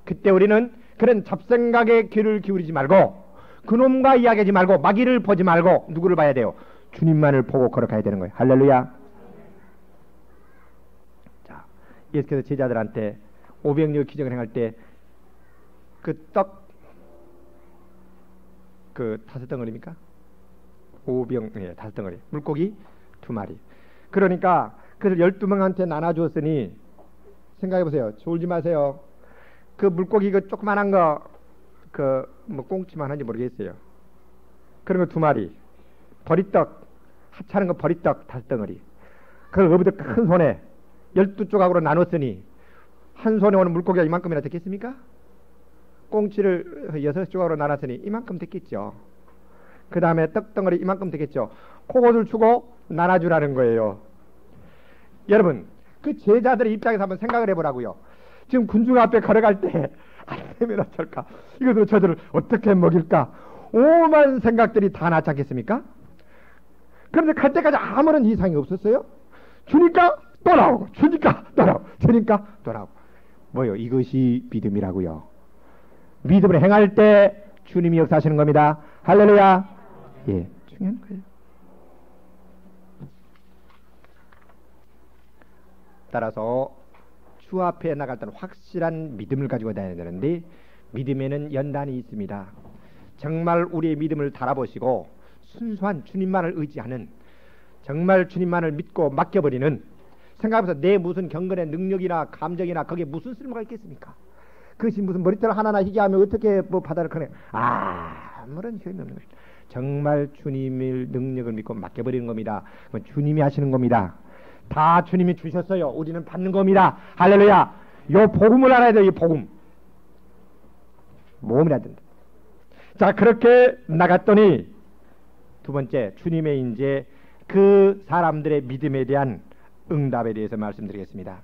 그때 우리는 그런 잡생각에 귀를 기울이지 말고 그놈과 이야기하지 말고 마귀를 보지 말고 누구를 봐야 돼요? 주님만을 보고 걸어가야 되는 거예요. 할렐루야. 자, 예수께서 제자들한테 500여 기적을 행할 때 그 떡 그 5덩어리입니까? 5병, 예, 5덩어리. 물고기 2마리. 그러니까 그래서 12명한테 나눠주었으니 생각해 보세요. 졸지 마세요. 그 물고기 그 조그만한 거 그 뭐 꽁치만 한지 모르겠어요. 그런 거 2마리. 버리떡 하찮은 거 버리떡 5덩어리. 그걸 어부들 큰 손에 12조각으로 나눴으니 한 손에 오는 물고기가 이만큼이나 됐겠습니까? 꽁치를 6조각으로 나눴으니 이만큼 됐겠죠. 그 다음에 떡덩어리 이만큼 되겠죠. 그것을 주고 나눠주라는 거예요. 여러분, 그 제자들의 입장에서 한번 생각을 해보라고요. 지금 군중 앞에 걸어갈 때 하나님은 어쩔까? 이것으로 저들을 어떻게 먹일까? 오만 생각들이 다 나지 않겠습니까? 그런데 갈 때까지 아무런 이상이 없었어요. 주니까 또 나오고, 주니까 또 나오고, 주니까 또 나오고. 뭐요? 이것이 믿음이라고요. 믿음을 행할 때 주님이 역사하시는 겁니다. 할렐루야. 예, 중요한 거예요. 따라서 주 앞에 나갈 때는 확실한 믿음을 가지고 다녀야 되는데 믿음에는 연단이 있습니다. 정말 우리의 믿음을 달아보시고 순수한 주님만을 의지하는, 정말 주님만을 믿고 맡겨버리는, 생각하면서 내 무슨 경건의 능력이나 감정이나 거기에 무슨 쓸모가 있겠습니까? 그것이 무슨 머리털 하나나 희게 하면 어떻게 뭐 바다를 커내? 아무런 효임이 없는 것입니다. 정말 주님의 능력을 믿고 맡겨버리는 겁니다. 그건 주님이 하시는 겁니다. 다 주님이 주셨어요. 우리는 받는 겁니다. 할렐루야. 요 복음을 알아야 돼요. 이 복음. 몸이라 된다. 자, 그렇게 나갔더니 두 번째, 주님의 이제 그 사람들의 믿음에 대한 응답에 대해서 말씀드리겠습니다.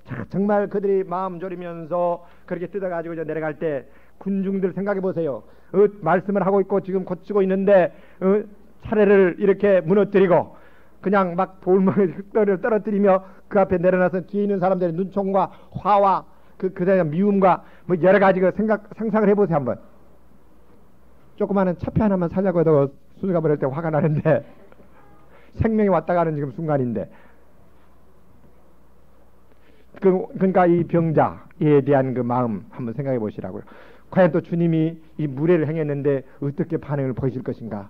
자, 정말 그들이 마음 졸이면서 그렇게 뜯어가지고 이제 내려갈 때 군중들 생각해 보세요. 말씀을 하고 있고 지금 고치고 있는데 차례를 이렇게 무너뜨리고 그냥 막 돌멩이 흙돌을 떨어뜨리며 그 앞에 내려놔서 뒤에 있는 사람들의 눈총과 화와 그다음에 미움과 뭐 여러 가지 그 상상을 해보세요 한번. 조그마한 차피 하나만 살려고 해도 수수가 버릴 때 화가 나는데 생명이 왔다 가는 지금 순간인데 그러니까 이 병자에 대한 그 마음 한번 생각해 보시라고요. 과연 또 주님이 이 무례를 행했는데 어떻게 반응을 보이실 것인가?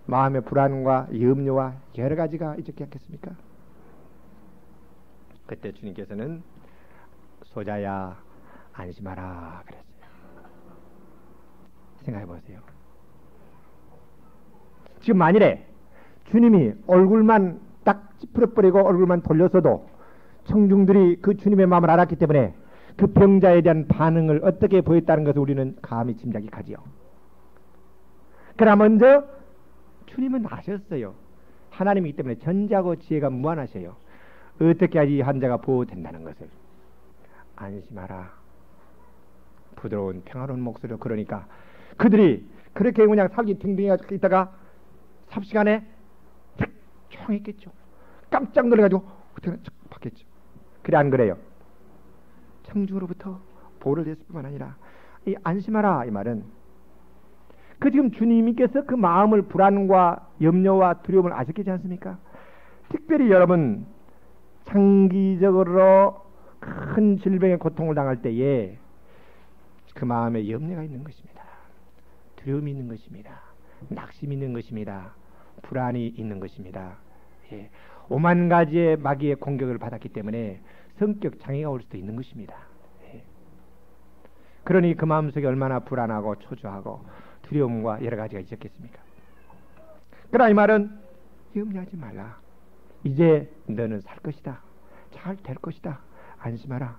마음의 불안과 염려와 여러 가지가 있지 않겠습니까? 그때 주님께서는 소자야 안심하라 그랬어요. 생각해 보세요. 지금 만일에 주님이 얼굴만 딱 찌푸려버리고 얼굴만 돌렸어도 청중들이 그 주님의 마음을 알았기 때문에 그 병자에 대한 반응을 어떻게 보였다는 것을 우리는 감히 짐작이 가지요. 그러나 먼저 주님은 아셨어요. 하나님이기 때문에 전지하고 지혜가 무한하셔요. 어떻게 이 환자가 보호된다는 것을. 안심하라. 부드러운 평화로운 목소리로. 그러니까 그들이 그렇게 그냥 살기 tingting해 있다가 삽시간에 조용했겠죠. 깜짝 놀라가지고 어떻게 바뀌었죠. 그래 안 그래요? 청중으로부터 보호를 했을 뿐만 아니라 이 안심하라 이 말은 그 지금 주님께서 그 마음을 불안과 염려와 두려움을 아셨겠지 않습니까? 특별히 여러분 장기적으로 큰 질병의 고통을 당할 때에 그 마음에 염려가 있는 것입니다. 두려움이 있는 것입니다. 낙심이 있는 것입니다. 불안이 있는 것입니다. 예. 오만 가지의 마귀의 공격을 받았기 때문에 성격 장애가 올 수도 있는 것입니다. 예. 그러니 그 마음속에 얼마나 불안하고 초조하고 두려움과 여러 가지가 있었겠습니까? 그러나 이 말은 염려하지 말라. 이제 너는 살 것이다. 잘 될 것이다. 안심하라.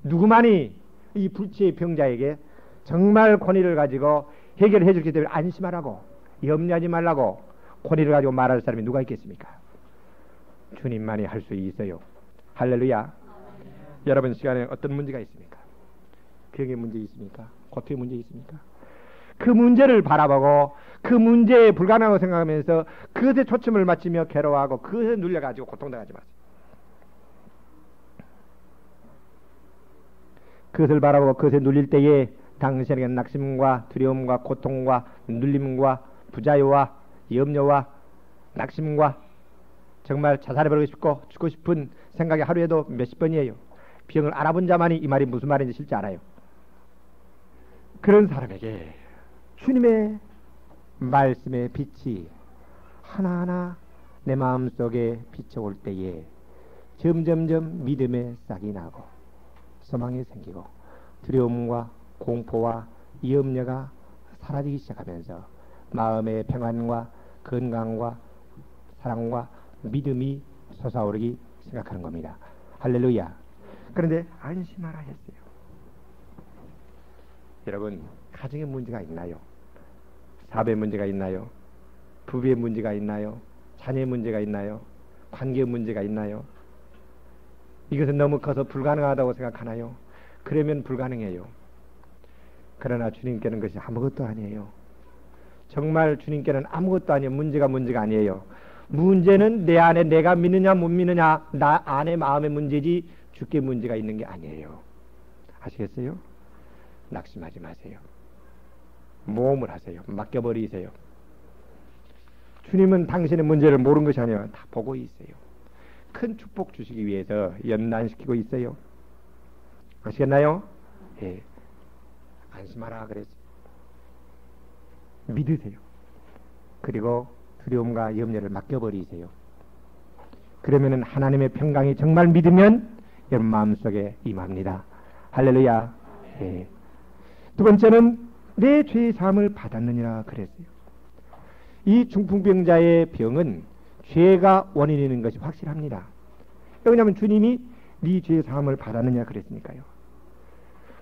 누구만이 이 불치의 병자에게 정말 권위를 가지고 해결해 줄기 때문에 안심하라고 염려하지 말라고 권위를 가지고 말할 사람이 누가 있겠습니까? 주님만이 할 수 있어요. 할렐루야. 여러분 시간에 어떤 문제가 있습니까? 병의 문제 있습니까? 고통의 문제 있습니까? 그 문제를 바라보고 그 문제에 불가능하다고 생각하면서 그것에 초점을 맞추며 괴로워하고 그것에 눌려가지고 고통당하지 마세요. 그것을 바라보고 그것에 눌릴 때에 당신에게 낙심과 두려움과 고통과 눌림과 부자유와 염려와 낙심과 정말 자살해버리고 싶고 죽고 싶은 생각이 하루에도 몇십 번이에요. 병을 알아본 자만이 이 말이 무슨 말인지 실제 알아요. 그런 사람에게 주님의 말씀의 빛이 하나하나 내 마음속에 비춰올 때에 점점점 믿음의 싹이 나고 소망이 생기고 두려움과 공포와 염려가 사라지기 시작하면서 마음의 평안과 건강과 사랑과 믿음이 솟아오르기 생각하는 겁니다. 할렐루야. 그런데 안심하라 했어요. 여러분, 가정에 문제가 있나요? 사업에 문제가 있나요? 부부의 문제가 있나요? 자녀의 문제가 있나요? 관계의 문제가 있나요? 이것은 너무 커서 불가능하다고 생각하나요? 그러면 불가능해요. 그러나 주님께는 그것이 아무것도 아니에요. 정말 주님께는 아무것도 아니에요. 문제가 아니에요. 문제는 내 안에 내가 믿느냐 못 믿느냐 나 안에 마음의 문제지 주께 문제가 있는 게 아니에요. 아시겠어요? 낙심하지 마세요. 모험을 하세요. 맡겨버리세요. 주님은 당신의 문제를 모르는 것이 아니라 다 보고 있어요. 큰 축복 주시기 위해서 연단시키고 있어요. 아시겠나요? 예. 안심하라 그랬어요. 믿으세요. 그리고 두려움과 염려를 맡겨버리세요. 그러면은 하나님의 평강이 정말 믿으면 여러분 마음속에 임합니다. 할렐루야. 예. 두 번째는 내 죄의 사함을 받았느니라 그랬어요. 이 중풍병자의 병은 죄가 원인인 것이 확실합니다. 왜냐하면 주님이 네 죄의 사함을 받았느냐 그랬으니까요.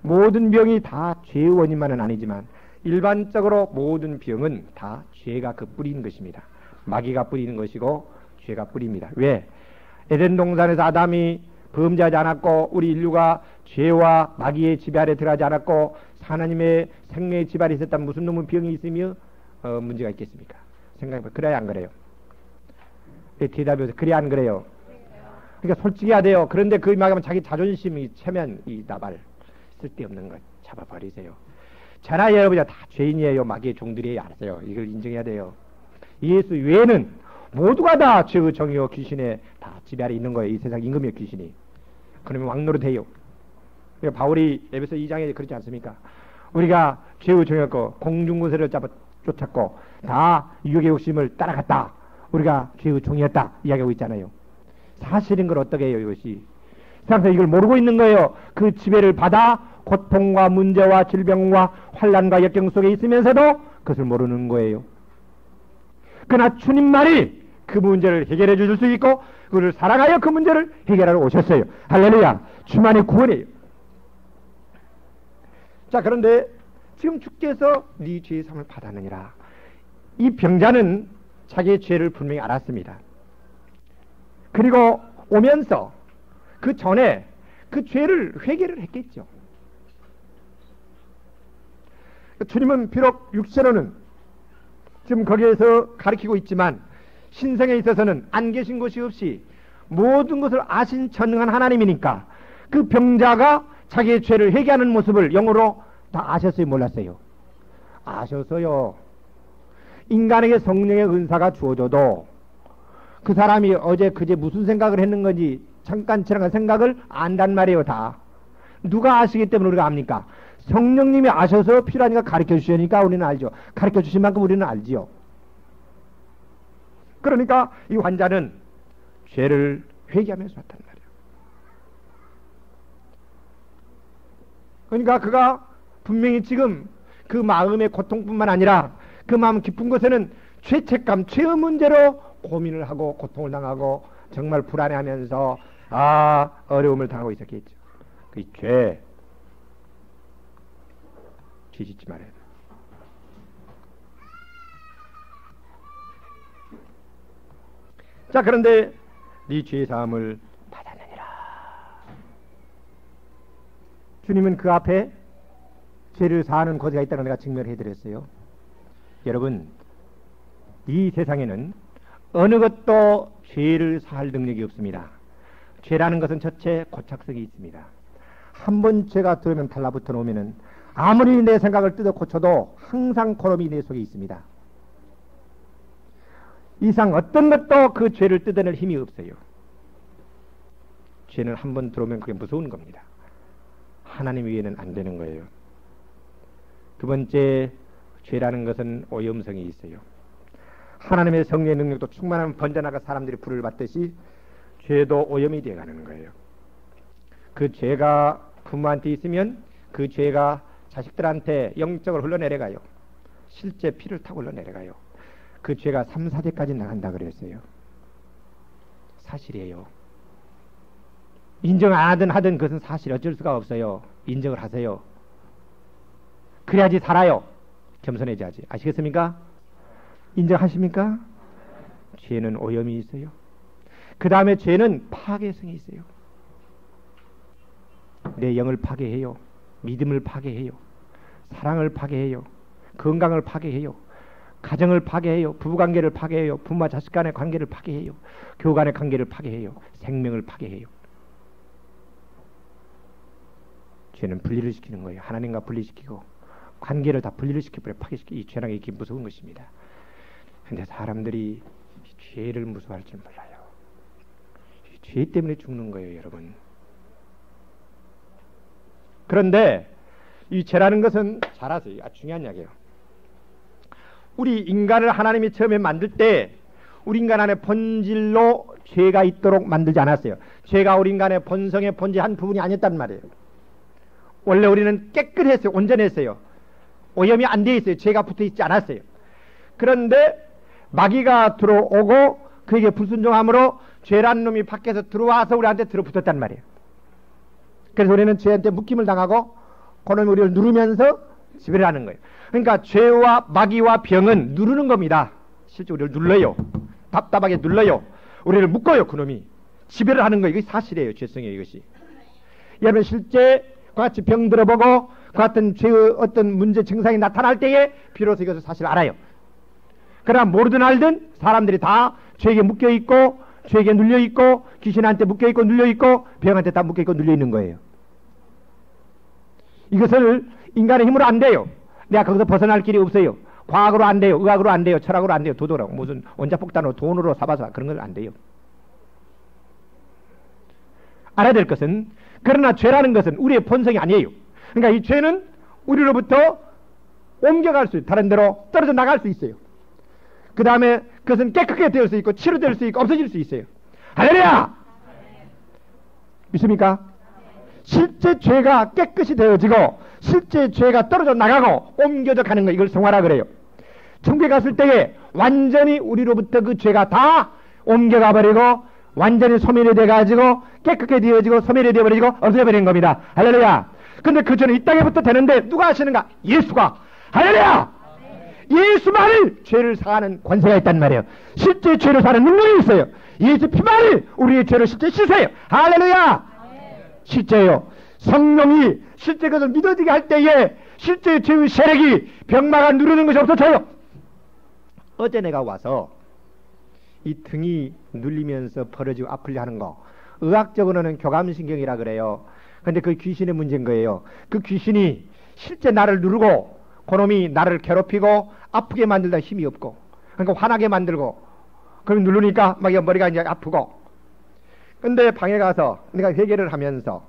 모든 병이 다 죄의 원인만은 아니지만 일반적으로 모든 병은 다 죄가 그 뿌리인 것입니다. 마귀가 뿌리는 것이고 죄가 뿌립니다. 왜? 에덴 동산에서 아담이 범죄하지 않았고 우리 인류가 죄와 마귀의 지배 아래 들어가지 않았고 하나님의 생명의 지배 아래 있었다면 무슨 놈의 병이 있으며 문제가 있겠습니까? 생각해보세요. 그래야 안 그래요? 대답이 오세요. 그래야 안 그래요? 그러니까 솔직히 해야 돼요. 그런데 그 말하면 자기 자존심이 체면 이 나발 쓸데없는 것 잡아버리세요. 저나 여러분이 다 죄인이에요. 마귀의 종들이에요. 알았어요. 이걸 인정해야 돼요. 예수 외에는 모두가 다 죄의 정의와 귀신에 다 지배 아래 있는 거예요. 이 세상 임금의 귀신이. 그러면 왕노릇해요. 바울이 에베소 2장에 그렇지 않습니까? 우리가 죄의 정의였고 공중군세를 쫓았고 다 육의 욕심을 따라갔다. 우리가 죄의 종이었다. 이야기하고 있잖아요. 사실인 걸 어떻게 해요? 이것이. 세상에서 이걸 모르고 있는 거예요. 그 지배를 받아 고통과 문제와 질병과 환난과 역경 속에 있으면서도 그것을 모르는 거예요. 그러나 주님만이 그 문제를 해결해 주실 수 있고 그를 사랑하여 그 문제를 해결하러 오셨어요. 할렐루야. 주만이 구원이에요. 자, 그런데 지금 주께서 네 죄의 사함을 받았느니라. 이 병자는 자기의 죄를 분명히 알았습니다. 그리고 오면서 그 전에 그 죄를 회개를 했겠죠. 주님은 비록 육체로는 지금 거기에서 가르치고 있지만 신성에 있어서는 안 계신 것이 없이 모든 것을 아신 전능한 하나님이니까 그 병자가 자기의 죄를 회개하는 모습을 영으로 다 아셨어요? 몰랐어요? 아셨어요. 인간에게 성령의 은사가 주어져도 그 사람이 어제 그제 무슨 생각을 했는 건지 잠깐 지나간 생각을 안단 말이에요. 다 누가 아시기 때문에 우리가 압니까? 성령님이 아셔서 필요하니까 가르쳐 주시니까 우리는 알죠. 가르쳐 주신 만큼 우리는 알지요. 그러니까 이 환자는 죄를 회개하면서 왔단 말이에요. 그러니까 그가 분명히 지금 그 마음의 고통뿐만 아니라 그 마음 깊은 곳에는 죄책감, 죄의 문제로 고민을 하고 고통을 당하고 정말 불안해하면서 어려움을 당하고 있었겠죠. 그 죄 짓지 말아야 돼. 자, 그런데 네 죄의 사함을 받았느니라. 주님은 그 앞에 죄를 사하는 고지가 있다는 내가 증명해 드렸어요. 여러분, 이 세상에는 어느 것도 죄를 사할 능력이 없습니다. 죄라는 것은 첫째 고착성이 있습니다. 한 번 죄가 들으면 달라붙어 놓으면은 아무리 내 생각을 뜯어 고쳐도 항상 고름이 내 속에 있습니다. 이상 어떤 것도 그 죄를 뜯어낼 힘이 없어요. 죄는 한 번 들어오면 그게 무서운 겁니다. 하나님 위에는 안 되는 거예요. 두 번째, 죄라는 것은 오염성이 있어요. 하나님의 성령의 능력도 충만하면 번져나가 사람들이 불을 받듯이 죄도 오염이 되어가는 거예요. 그 죄가 부모한테 있으면 그 죄가 자식들한테 영적으로 흘러내려가요. 실제 피를 타고 흘러내려가요. 그 죄가 3, 4대까지 나간다 그랬어요. 사실이에요. 인정 안 하든 그것은 사실, 어쩔 수가 없어요. 인정을 하세요. 그래야지 살아요. 겸손해져야지. 아시겠습니까? 인정하십니까? 죄는 오염이 있어요. 그 다음에 죄는 파괴성이 있어요. 내 영을 파괴해요. 믿음을 파괴해요. 사랑을 파괴해요. 건강을 파괴해요. 가정을 파괴해요. 부부관계를 파괴해요. 부모와 자식 간의 관계를 파괴해요. 교우 간의 관계를 파괴해요. 생명을 파괴해요. 죄는 분리를 시키는 거예요. 하나님과 분리시키고 관계를 다 분리를 시켜버려 파괴시키고, 이 죄라는 게 무서운 것입니다. 그런데 사람들이 죄를 무서워할 줄 몰라요. 이 죄 때문에 죽는 거예요, 여러분. 그런데 이 죄라는 것은 잘 아세요. 중요한 이야기예요. 우리 인간을 하나님이 처음에 만들 때 우리 인간 안에 본질로 죄가 있도록 만들지 않았어요. 죄가 우리 인간의 본성의 본질 한 부분이 아니었단 말이에요. 원래 우리는 깨끗했어요. 온전했어요. 오염이 안 돼 있어요. 죄가 붙어 있지 않았어요. 그런데 마귀가 들어오고 그에게 불순종함으로 죄란 놈이 밖에서 들어와서 우리한테 들어붙었단 말이에요. 그래서 우리는 죄한테 묶임을 당하고 그놈이 우리를 누르면서 지배를 하는 거예요. 그러니까 죄와 마귀와 병은 누르는 겁니다. 실제 우리를 눌러요. 답답하게 눌러요. 우리를 묶어요. 그놈이 지배를 하는 거예요. 이게 사실이에요. 죄성이에요. 이것이. 여러분 실제 같이 병 들어보고 그 같은 죄의 어떤 문제 증상이 나타날 때에 비로소 이것을 사실 알아요. 그러나 모르든 알든 사람들이 다 죄에게 묶여있고 죄에게 눌려있고 귀신한테 묶여있고 눌려있고 병한테 다 묶여있고 눌려있는 거예요. 이것을 인간의 힘으로 안 돼요. 내가 거기서 벗어날 길이 없어요. 과학으로 안 돼요. 의학으로 안 돼요. 철학으로 안 돼요. 도덕으로 무슨 원자폭탄으로 돈으로 사봐서 그런 건 안 돼요. 알아야 될 것은, 그러나 죄라는 것은 우리의 본성이 아니에요. 그러니까 이 죄는 우리로부터 옮겨갈 수 있어요. 다른 데로 떨어져 나갈 수 있어요. 그 다음에 그것은 깨끗하게 될 수 있고 치료될 수 있고 없어질 수 있어요. 할렐루야! 믿습니까? 실제 죄가 깨끗이 되어지고 실제 죄가 떨어져 나가고 옮겨져 가는 거, 이걸 성화라 그래요. 천국에 갔을 때에 완전히 우리로부터 그 죄가 다 옮겨가 버리고 완전히 소멸이 돼가지고 깨끗하게 되어지고 소멸이 되어버리고 없어져버리는 겁니다. 할렐루야! 근데 그 죄는 이 땅에부터 되는데 누가 하시는가? 예수가. 할렐루야! 예수만을 죄를 사하는 권세가 있단 말이에요. 실제 죄를 사는 능력이 있어요. 예수 피만을 우리의 죄를 실제 씻어요. 할렐루야! 실제요. 성령이 실제 그것을 믿어지게 할 때에 실제 죄의 세력이 병마가 누르는 것이 없어져요. 어제 내가 와서 이 등이 눌리면서 벌어지고 아플려 하는 거, 의학적으로는 교감신경이라 그래요. 근데 그 귀신의 문제인 거예요. 그 귀신이 실제 나를 누르고 그놈이 나를 괴롭히고 아프게 만들다 힘이 없고, 그러니까 화나게 만들고, 그럼 누르니까 막 머리가 이제 아프고. 근데 방에 가서 내가 회개를 하면서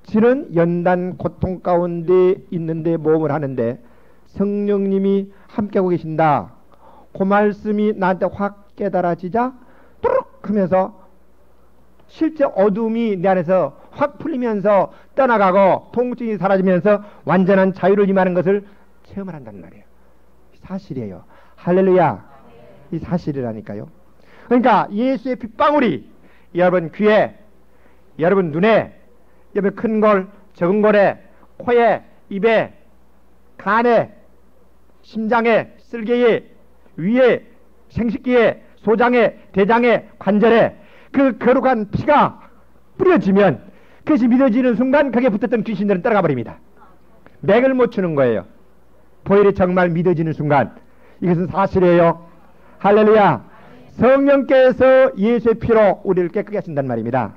지는 연단 고통 가운데 있는데 모험을 하는데 성령님이 함께하고 계신다. 그 말씀이 나한테 확 깨달아지자 뚜룩 하면서 실제 어둠이 내 안에서 확 풀리면서 떠나가고 통증이 사라지면서 완전한 자유를 임하는 것을 체험을 한단 말이에요. 사실이에요. 할렐루야. 이 사실이라니까요. 그러니까 예수의 핏방울이 여러분 귀에, 여러분 눈에, 여러분 큰 골, 적은 골에, 코에, 입에, 간에, 심장에, 쓸개에, 위에, 생식기에, 소장에, 대장에, 관절에 그 거룩한 피가 뿌려지면 그것이 믿어지는 순간 거기에 붙었던 귀신들은 떠나가 버립니다. 맥을 못 추는 거예요. 보혈이 정말 믿어지는 순간. 이것은 사실이에요. 할렐루야. 성령께서 예수의 피로 우리를 깨끗게 하신단 말입니다.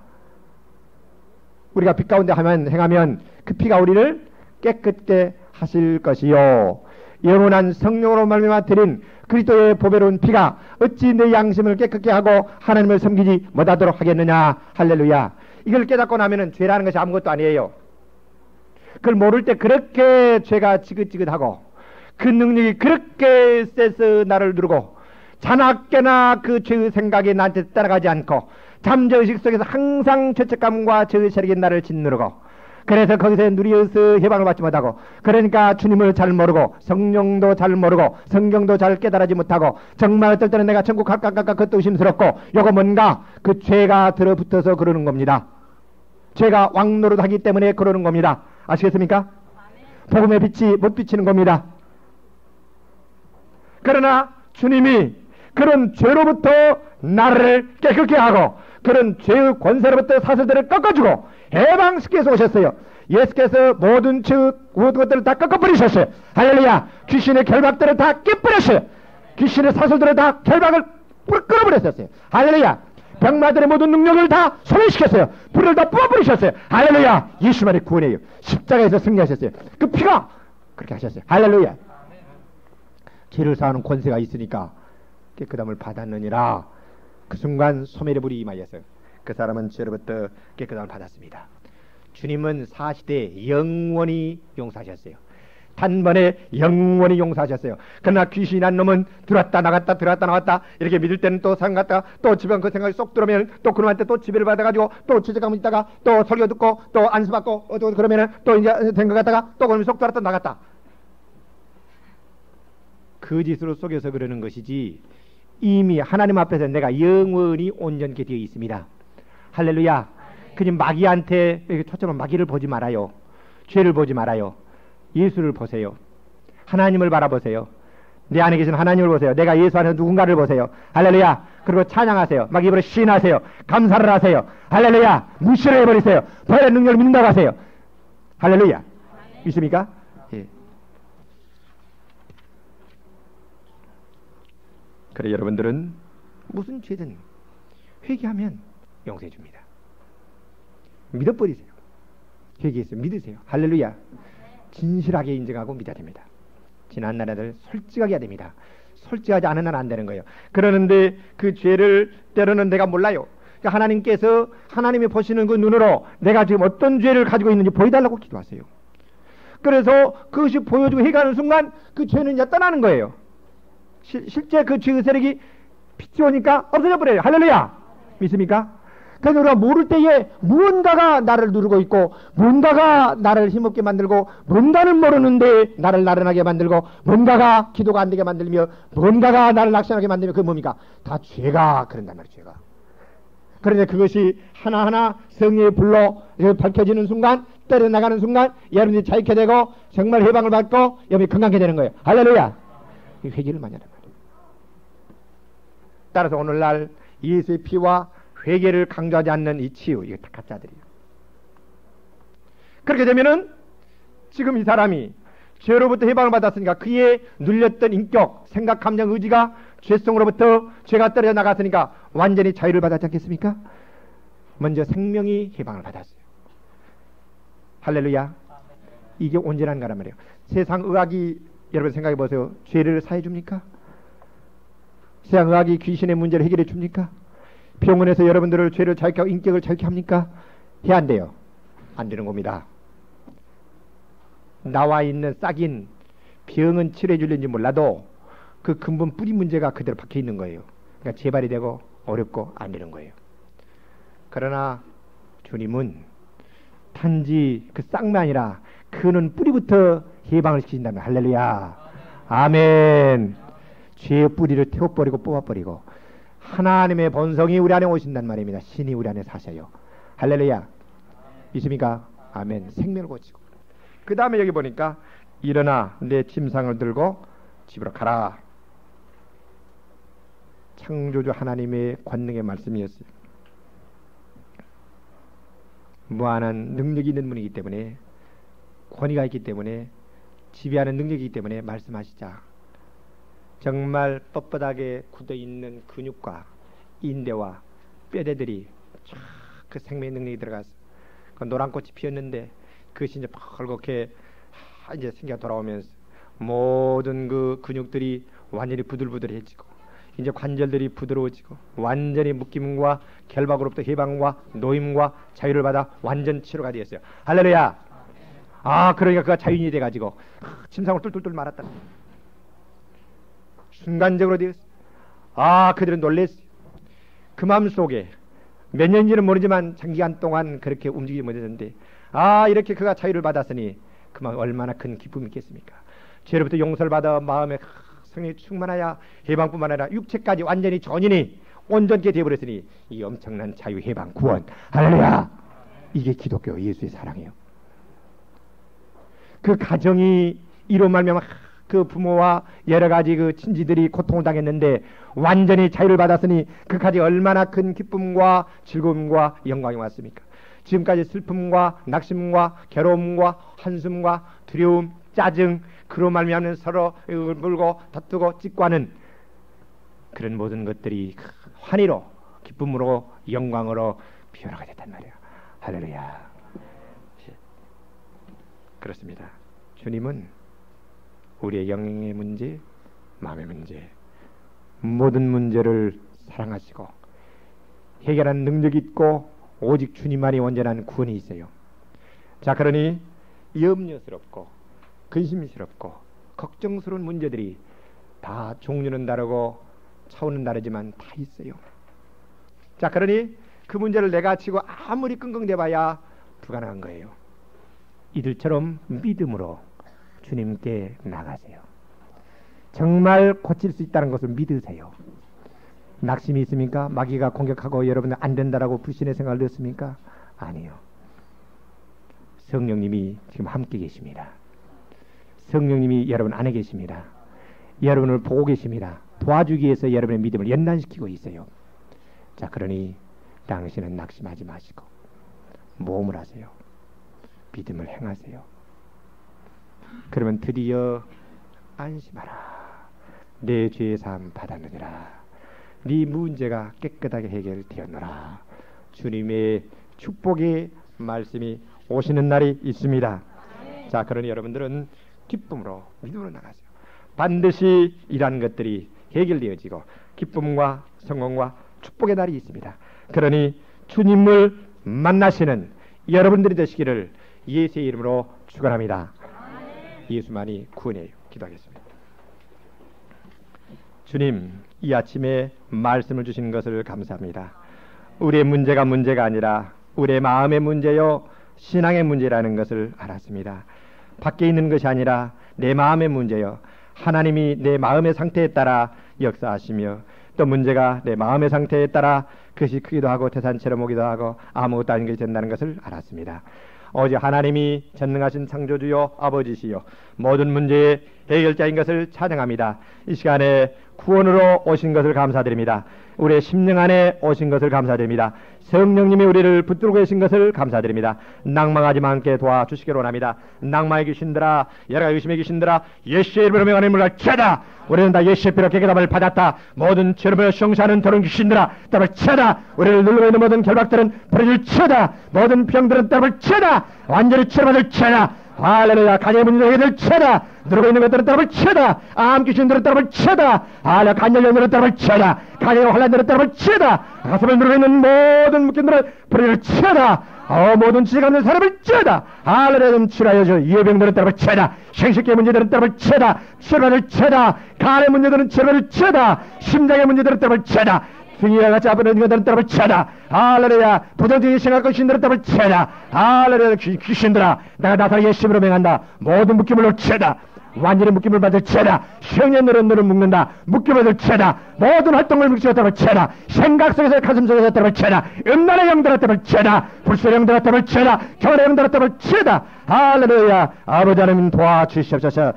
우리가 빛 가운데 행하면 그 피가 우리를 깨끗게 하실 것이요, 영원한 성령으로 말미암아 드린 그리스도의 보배로운 피가 어찌 내 양심을 깨끗게 하고 하나님을 섬기지 못하도록 하겠느냐. 할렐루야. 이걸 깨닫고 나면은 죄라는 것이 아무것도 아니에요. 그걸 모를 때 그렇게 죄가 지긋지긋하고 그 능력이 그렇게 세서 나를 누르고 자나깨나 그 죄의 생각이 나한테 따라가지 않고 잠재의식 속에서 항상 죄책감과 죄의 세력이 나를 짓누르고 그래서 거기서 누리어서 해방을 받지 못하고 그러니까 주님을 잘 모르고 성령도 잘 모르고 성경도 잘 깨달아지 못하고 정말 어떨 때는 내가 천국 갈까 그것도 의심스럽고 요거 뭔가 그 죄가 들어붙어서 그러는 겁니다. 죄가 왕노릇하기 때문에 그러는 겁니다. 아시겠습니까? 복음의 빛이 못 비치는 겁니다. 그러나 주님이 그런 죄로부터 나를 깨끗게 하고 그런 죄의 권세로부터 사슬들을 꺾어주고 해방시켜서 오셨어요. 예수께서 모든 것들을 다 꺾어버리셨어요. 할렐루야. 귀신의 결박들을 다 깨버렸어요. 귀신의 사슬들을 다 결박을 끊어버렸었어요. 할렐루야. 병마들의 모든 능력을 다 소멸시켰어요. 불을 다 뽑아버리셨어요. 할렐루야. 예수만의 구원이에요. 십자가에서 승리하셨어요. 그 피가 그렇게 하셨어요. 할렐루야. 죄를 사하는 권세가 있으니까 깨끗함을 받았느니라. 그 순간 소멸의 불이 임하였어요. 그 사람은 죄로부터 깨끗함을 받았습니다. 주님은 사시대 영원히 용서하셨어요. 단번에 영원히 용서하셨어요. 그러나 귀신이 난 놈은 들어왔다 나갔다 이렇게 믿을 때는 또 상 갔다가 또 집에 그 생각이 쏙 들어오면 또 그놈한테 또 지배를 받아가지고 또 죄책감 있다가 또 설교 듣고 또 안수 받고 또 그러면은 또 이제 된 것 같다가 또 그놈이 쏙 들어왔다 나갔다. 거짓으로 속여서 그러는 것이지 이미 하나님 앞에서 내가 영원히 온전케 되어 있습니다. 할렐루야. 그냥 마귀한테 초점은 마귀를 보지 말아요. 죄를 보지 말아요. 예수를 보세요. 하나님을 바라보세요. 내 안에 계신 하나님을 보세요. 내가 예수 안에 누군가를 보세요. 할렐루야. 그리고 찬양하세요. 막 입으로 시인하세요. 감사를 하세요. 할렐루야. 무시를 해버리세요. 벌의 능력을 믿는다고 하세요. 할렐루야. 믿습니까? 예. 그래 여러분들은 무슨 죄든 회개하면 용서해 줍니다. 믿어버리세요. 회개했어요. 믿으세요. 할렐루야. 진실하게 인정하고 믿어야 됩니다. 지난 날에들 솔직하게 해야 됩니다. 솔직하지 않은 한 안 되는 거예요. 그러는데 그 죄를 때로는 내가 몰라요. 그러니까 하나님께서 하나님이 보시는 그 눈으로 내가 지금 어떤 죄를 가지고 있는지 보여달라고 기도하세요. 그래서 그것이 보여주고 회개하는 순간 그 죄는 이제 떠나는 거예요. 실제 그 죄의 세력이 빛이 오니까 없어져 버려요. 할렐루야. 믿습니까? 그래서 우리가 모를 때에 무언가가 나를 누르고 있고 뭔가가 나를 힘없게 만들고 뭔가는 모르는데 나를 나른하게 만들고 뭔가가 기도가 안 되게 만들며 뭔가가 나를 낙심하게 만들며 그게 뭡니까? 다 죄가 그런단 말이에요. 죄가. 그런데 그것이 하나하나 성령의 불로 밝혀지는 순간 때려나가는 순간 여러분이 자유케 되고 정말 해방을 받고 여러분이 건강하게 되는 거예요. 할렐루야. 회개를 많이 하는 말이에요. 따라서 오늘날 예수의 피와 회개를 강조하지 않는 이 치유, 이거 다 가짜들이에요. 그렇게 되면은 지금 이 사람이 죄로부터 해방을 받았으니까 그의 눌렸던 인격, 생각, 감정, 의지가 죄성으로부터 죄가 떨어져 나갔으니까 완전히 자유를 받았지 않겠습니까? 먼저 생명이 해방을 받았어요. 할렐루야. 이게 온전한 거란 말이에요. 세상 의학이 여러분 생각해 보세요. 죄를 사해 줍니까? 세상 의학이 귀신의 문제를 해결해 줍니까? 병원에서 여러분들을 죄를 자유케 하고 인격을 자유케 합니까? 해야 안 돼요. 안 되는 겁니다. 나와 있는 싹인 병은 치료해 줄는지 몰라도 그 근본 뿌리 문제가 그대로 박혀 있는 거예요. 그러니까 재발이 되고 어렵고 안 되는 거예요. 그러나 주님은 단지 그 싹만 아니라 그는 뿌리부터 해방을 시키신다면 할렐루야. 아멘. 죄의 뿌리를 태워버리고 뽑아버리고 하나님의 본성이 우리 안에 오신단 말입니다. 신이 우리 안에 사셔요. 할렐루야. 믿습니까? 아멘. 생명을 고치고 그 다음에 여기 보니까 일어나 내 침상을 들고 집으로 가라. 창조주 하나님의 권능의 말씀이었어요. 무한한 능력이 있는 분이기 때문에 권위가 있기 때문에 지배하는 능력이기 때문에 말씀하시자. 정말 뻣뻣하게 굳어있는 근육과 인대와 뼈대들이 쫙 그 생명의 능력이 들어가서 그 노란 꽃이 피었는데 그것이 이제 펄겋게 이제 생기가 돌아오면서 모든 그 근육들이 완전히 부들부들해지고 이제 관절들이 부드러워지고 완전히 묶임과 결박으로부터 해방과 노임과 자유를 받아 완전 치료가 되었어요. 할렐루야. 아 그러니까 그가 자유인이 돼가지고 침상을 뚫뚫뚫 말았다. 순간적으로 되었어요. 그들은 놀랬어요. 그 마음 속에 몇 년인지는 모르지만 장기간 동안 그렇게 움직이지 못했는데 이렇게 그가 자유를 받았으니 그 마음 얼마나 큰 기쁨이 있겠습니까? 죄로부터 용서를 받아 마음에 성령이 충만하여 해방뿐만 아니라 육체까지 완전히 전인이 온전케 되어버렸으니 이 엄청난 자유, 해방, 구원, 할렐루야! 이게 기독교 예수의 사랑이에요. 그 가정이 이로 말미암아 그 부모와 여러 가지 그 친지들이 고통을 당했는데 완전히 자유를 받았으니 그까지 얼마나 큰 기쁨과 즐거움과 영광이 왔습니까? 지금까지 슬픔과 낙심과 괴로움과 한숨과 두려움, 짜증, 그로 말미암는 서로 물고 다투고 찢고하는 그런 모든 것들이 환희로 기쁨으로 영광으로 변화가 됐단 말이에요. 할렐루야. 그렇습니다. 주님은 우리의 영의 문제, 마음의 문제, 모든 문제를 사랑하시고 해결하는 능력이 있고 오직 주님만이 온전한 구원이 있어요. 자, 그러니 염려스럽고 근심스럽고 걱정스러운 문제들이 다 종류는 다르고 차원은 다르지만 다 있어요. 자, 그러니 그 문제를 내가 치고 아무리 끙끙대봐야 불가능한 거예요. 이들처럼 믿음으로 주님께 나가세요. 정말 고칠 수 있다는 것을 믿으세요. 낙심이 있습니까? 마귀가 공격하고 여러분 안 된다라고 불신의 생각을 넣습니까? 아니요. 성령님이 지금 함께 계십니다. 성령님이 여러분 안에 계십니다. 여러분을 보고 계십니다. 도와주기 위해서 여러분의 믿음을 연단시키고 있어요. 자, 그러니 당신은 낙심하지 마시고 모험을 하세요. 믿음을 행하세요. 그러면 드디어 안심하라. 내 죄의 사함 받았느니라. 네 문제가 깨끗하게 해결되었노라. 주님의 축복의 말씀이 오시는 날이 있습니다. 자, 그러니 여러분들은 기쁨으로 믿음으로 나가세요. 반드시 이러한 것들이 해결되어지고 기쁨과 성공과 축복의 날이 있습니다. 그러니 주님을 만나시는 여러분들이 되시기를 예수의 이름으로 축원합니다. 예수만이 구원이에요. 기도하겠습니다. 주님, 이 아침에 말씀을 주신 것을 감사합니다. 우리의 문제가 문제가 아니라 우리의 마음의 문제요 신앙의 문제라는 것을 알았습니다. 밖에 있는 것이 아니라 내 마음의 문제요, 하나님이 내 마음의 상태에 따라 역사하시며 또 문제가 내 마음의 상태에 따라 그것이 크기도 하고 태산처럼 오기도 하고 아무것도 아닌 것이 된다는 것을 알았습니다. 오직 하나님이 전능하신 창조주요 아버지시요 모든 문제의 해결자인 것을 찬양합니다. 이 시간에 구원으로 오신 것을 감사드립니다. 우리의 심령 안에 오신 것을 감사드립니다. 성령님이 우리를 붙들고 계신 것을 감사드립니다. 낭망하지 않게 도와주시기를 원합니다. 낭망의 귀신들아, 여러 가지 의심의 귀신들아, 예수의 이름으로 명하는 물러쳐다. 우리는 다 예수의 피로 깨끗함을 받았다. 모든 죄를 성사하는 더러운 귀신들아, 따로 쳐다. 우리를 누르고 있는 모든 결박들은 버려질 쳐다. 모든 병들은 따로 쳐다. 완전히 치료받을 쳐다. 할렐루야. 간의 문제들 쳐다. 누르고 있는 것들은 따로 쳐다. 암 귀신들은 따로 쳐다. 할렐루야. 간열령들은 따로 쳐다. 간의 환란들은 따로 쳐다. 가슴을 누르고 있는 모든 묶임들은 버려질 쳐다. 모든 지식 없는 사람을 쳐다. 할렐루야. 좀 치료하여 줘. 이해병들은 따로 쳐다. 생식계 문제들은 따로 쳐다. 치료받을 쳐다. 간의 문제들은 치료받을 쳐다. 심장의 문제들은 따로 쳐다. 등이와 같이 아프는 것들은 따로 쳐다. 할렐루야. 부정적인 생각 귀신들은 따로 쳐다. 할렐루야. 귀신들아, 내가 나타나 예수님으로 명한다. 모든 묶임을 쳐다. 완전히 묶임을 받을 쳐다. 성령들은 너를 묶는다. 묶임을 받을 쳐다. 모든 활동을 묶지고 따로 쳐다. 생각 속에서 가슴 속에서 따로 쳐다. 음란의 영들을 따로 쳐다. 불순의 영들을 따로 쳐다. 교만의 영들을 따로 쳐다. 할렐루야. 아버지 하나님 도와주시옵소서.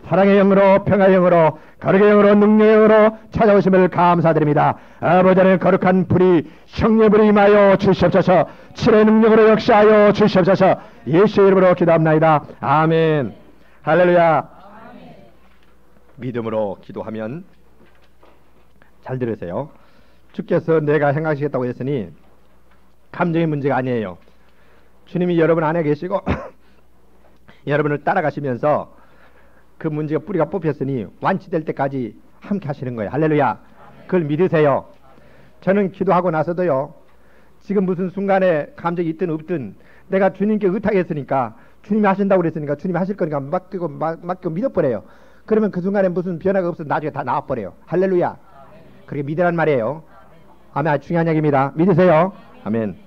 사랑의 영으로, 평화의 영으로, 거룩의 영으로, 능력의 영으로 찾아오심을 감사드립니다. 아버지 하나님 거룩한 불이 성령불이 임하여 주시옵소서. 치료의 능력으로 역사하여 주시옵소서. 예수의 이름으로 기도합나이다. 아멘. 할렐루야. 아멘. 믿음으로 기도하면, 잘 들으세요. 주께서 내가 행하시겠다고 했으니 감정의 문제가 아니에요. 주님이 여러분 안에 계시고 여러분을 따라가시면서 그 문제가 뿌리가 뽑혔으니 완치될 때까지 함께 하시는 거예요. 할렐루야. 그걸 믿으세요. 저는 기도하고 나서도요, 지금 무슨 순간에 감정이 있든 없든 내가 주님께 의탁했으니까, 주님이 하신다고 그랬으니까 주님이 하실 거니까 맡기고 믿어버려요. 그러면 그 순간에 무슨 변화가 없어서 나중에 다 나와버려요. 할렐루야. 그렇게 믿으란 말이에요. 아멘. 아주 중요한 얘기입니다. 믿으세요. 아멘.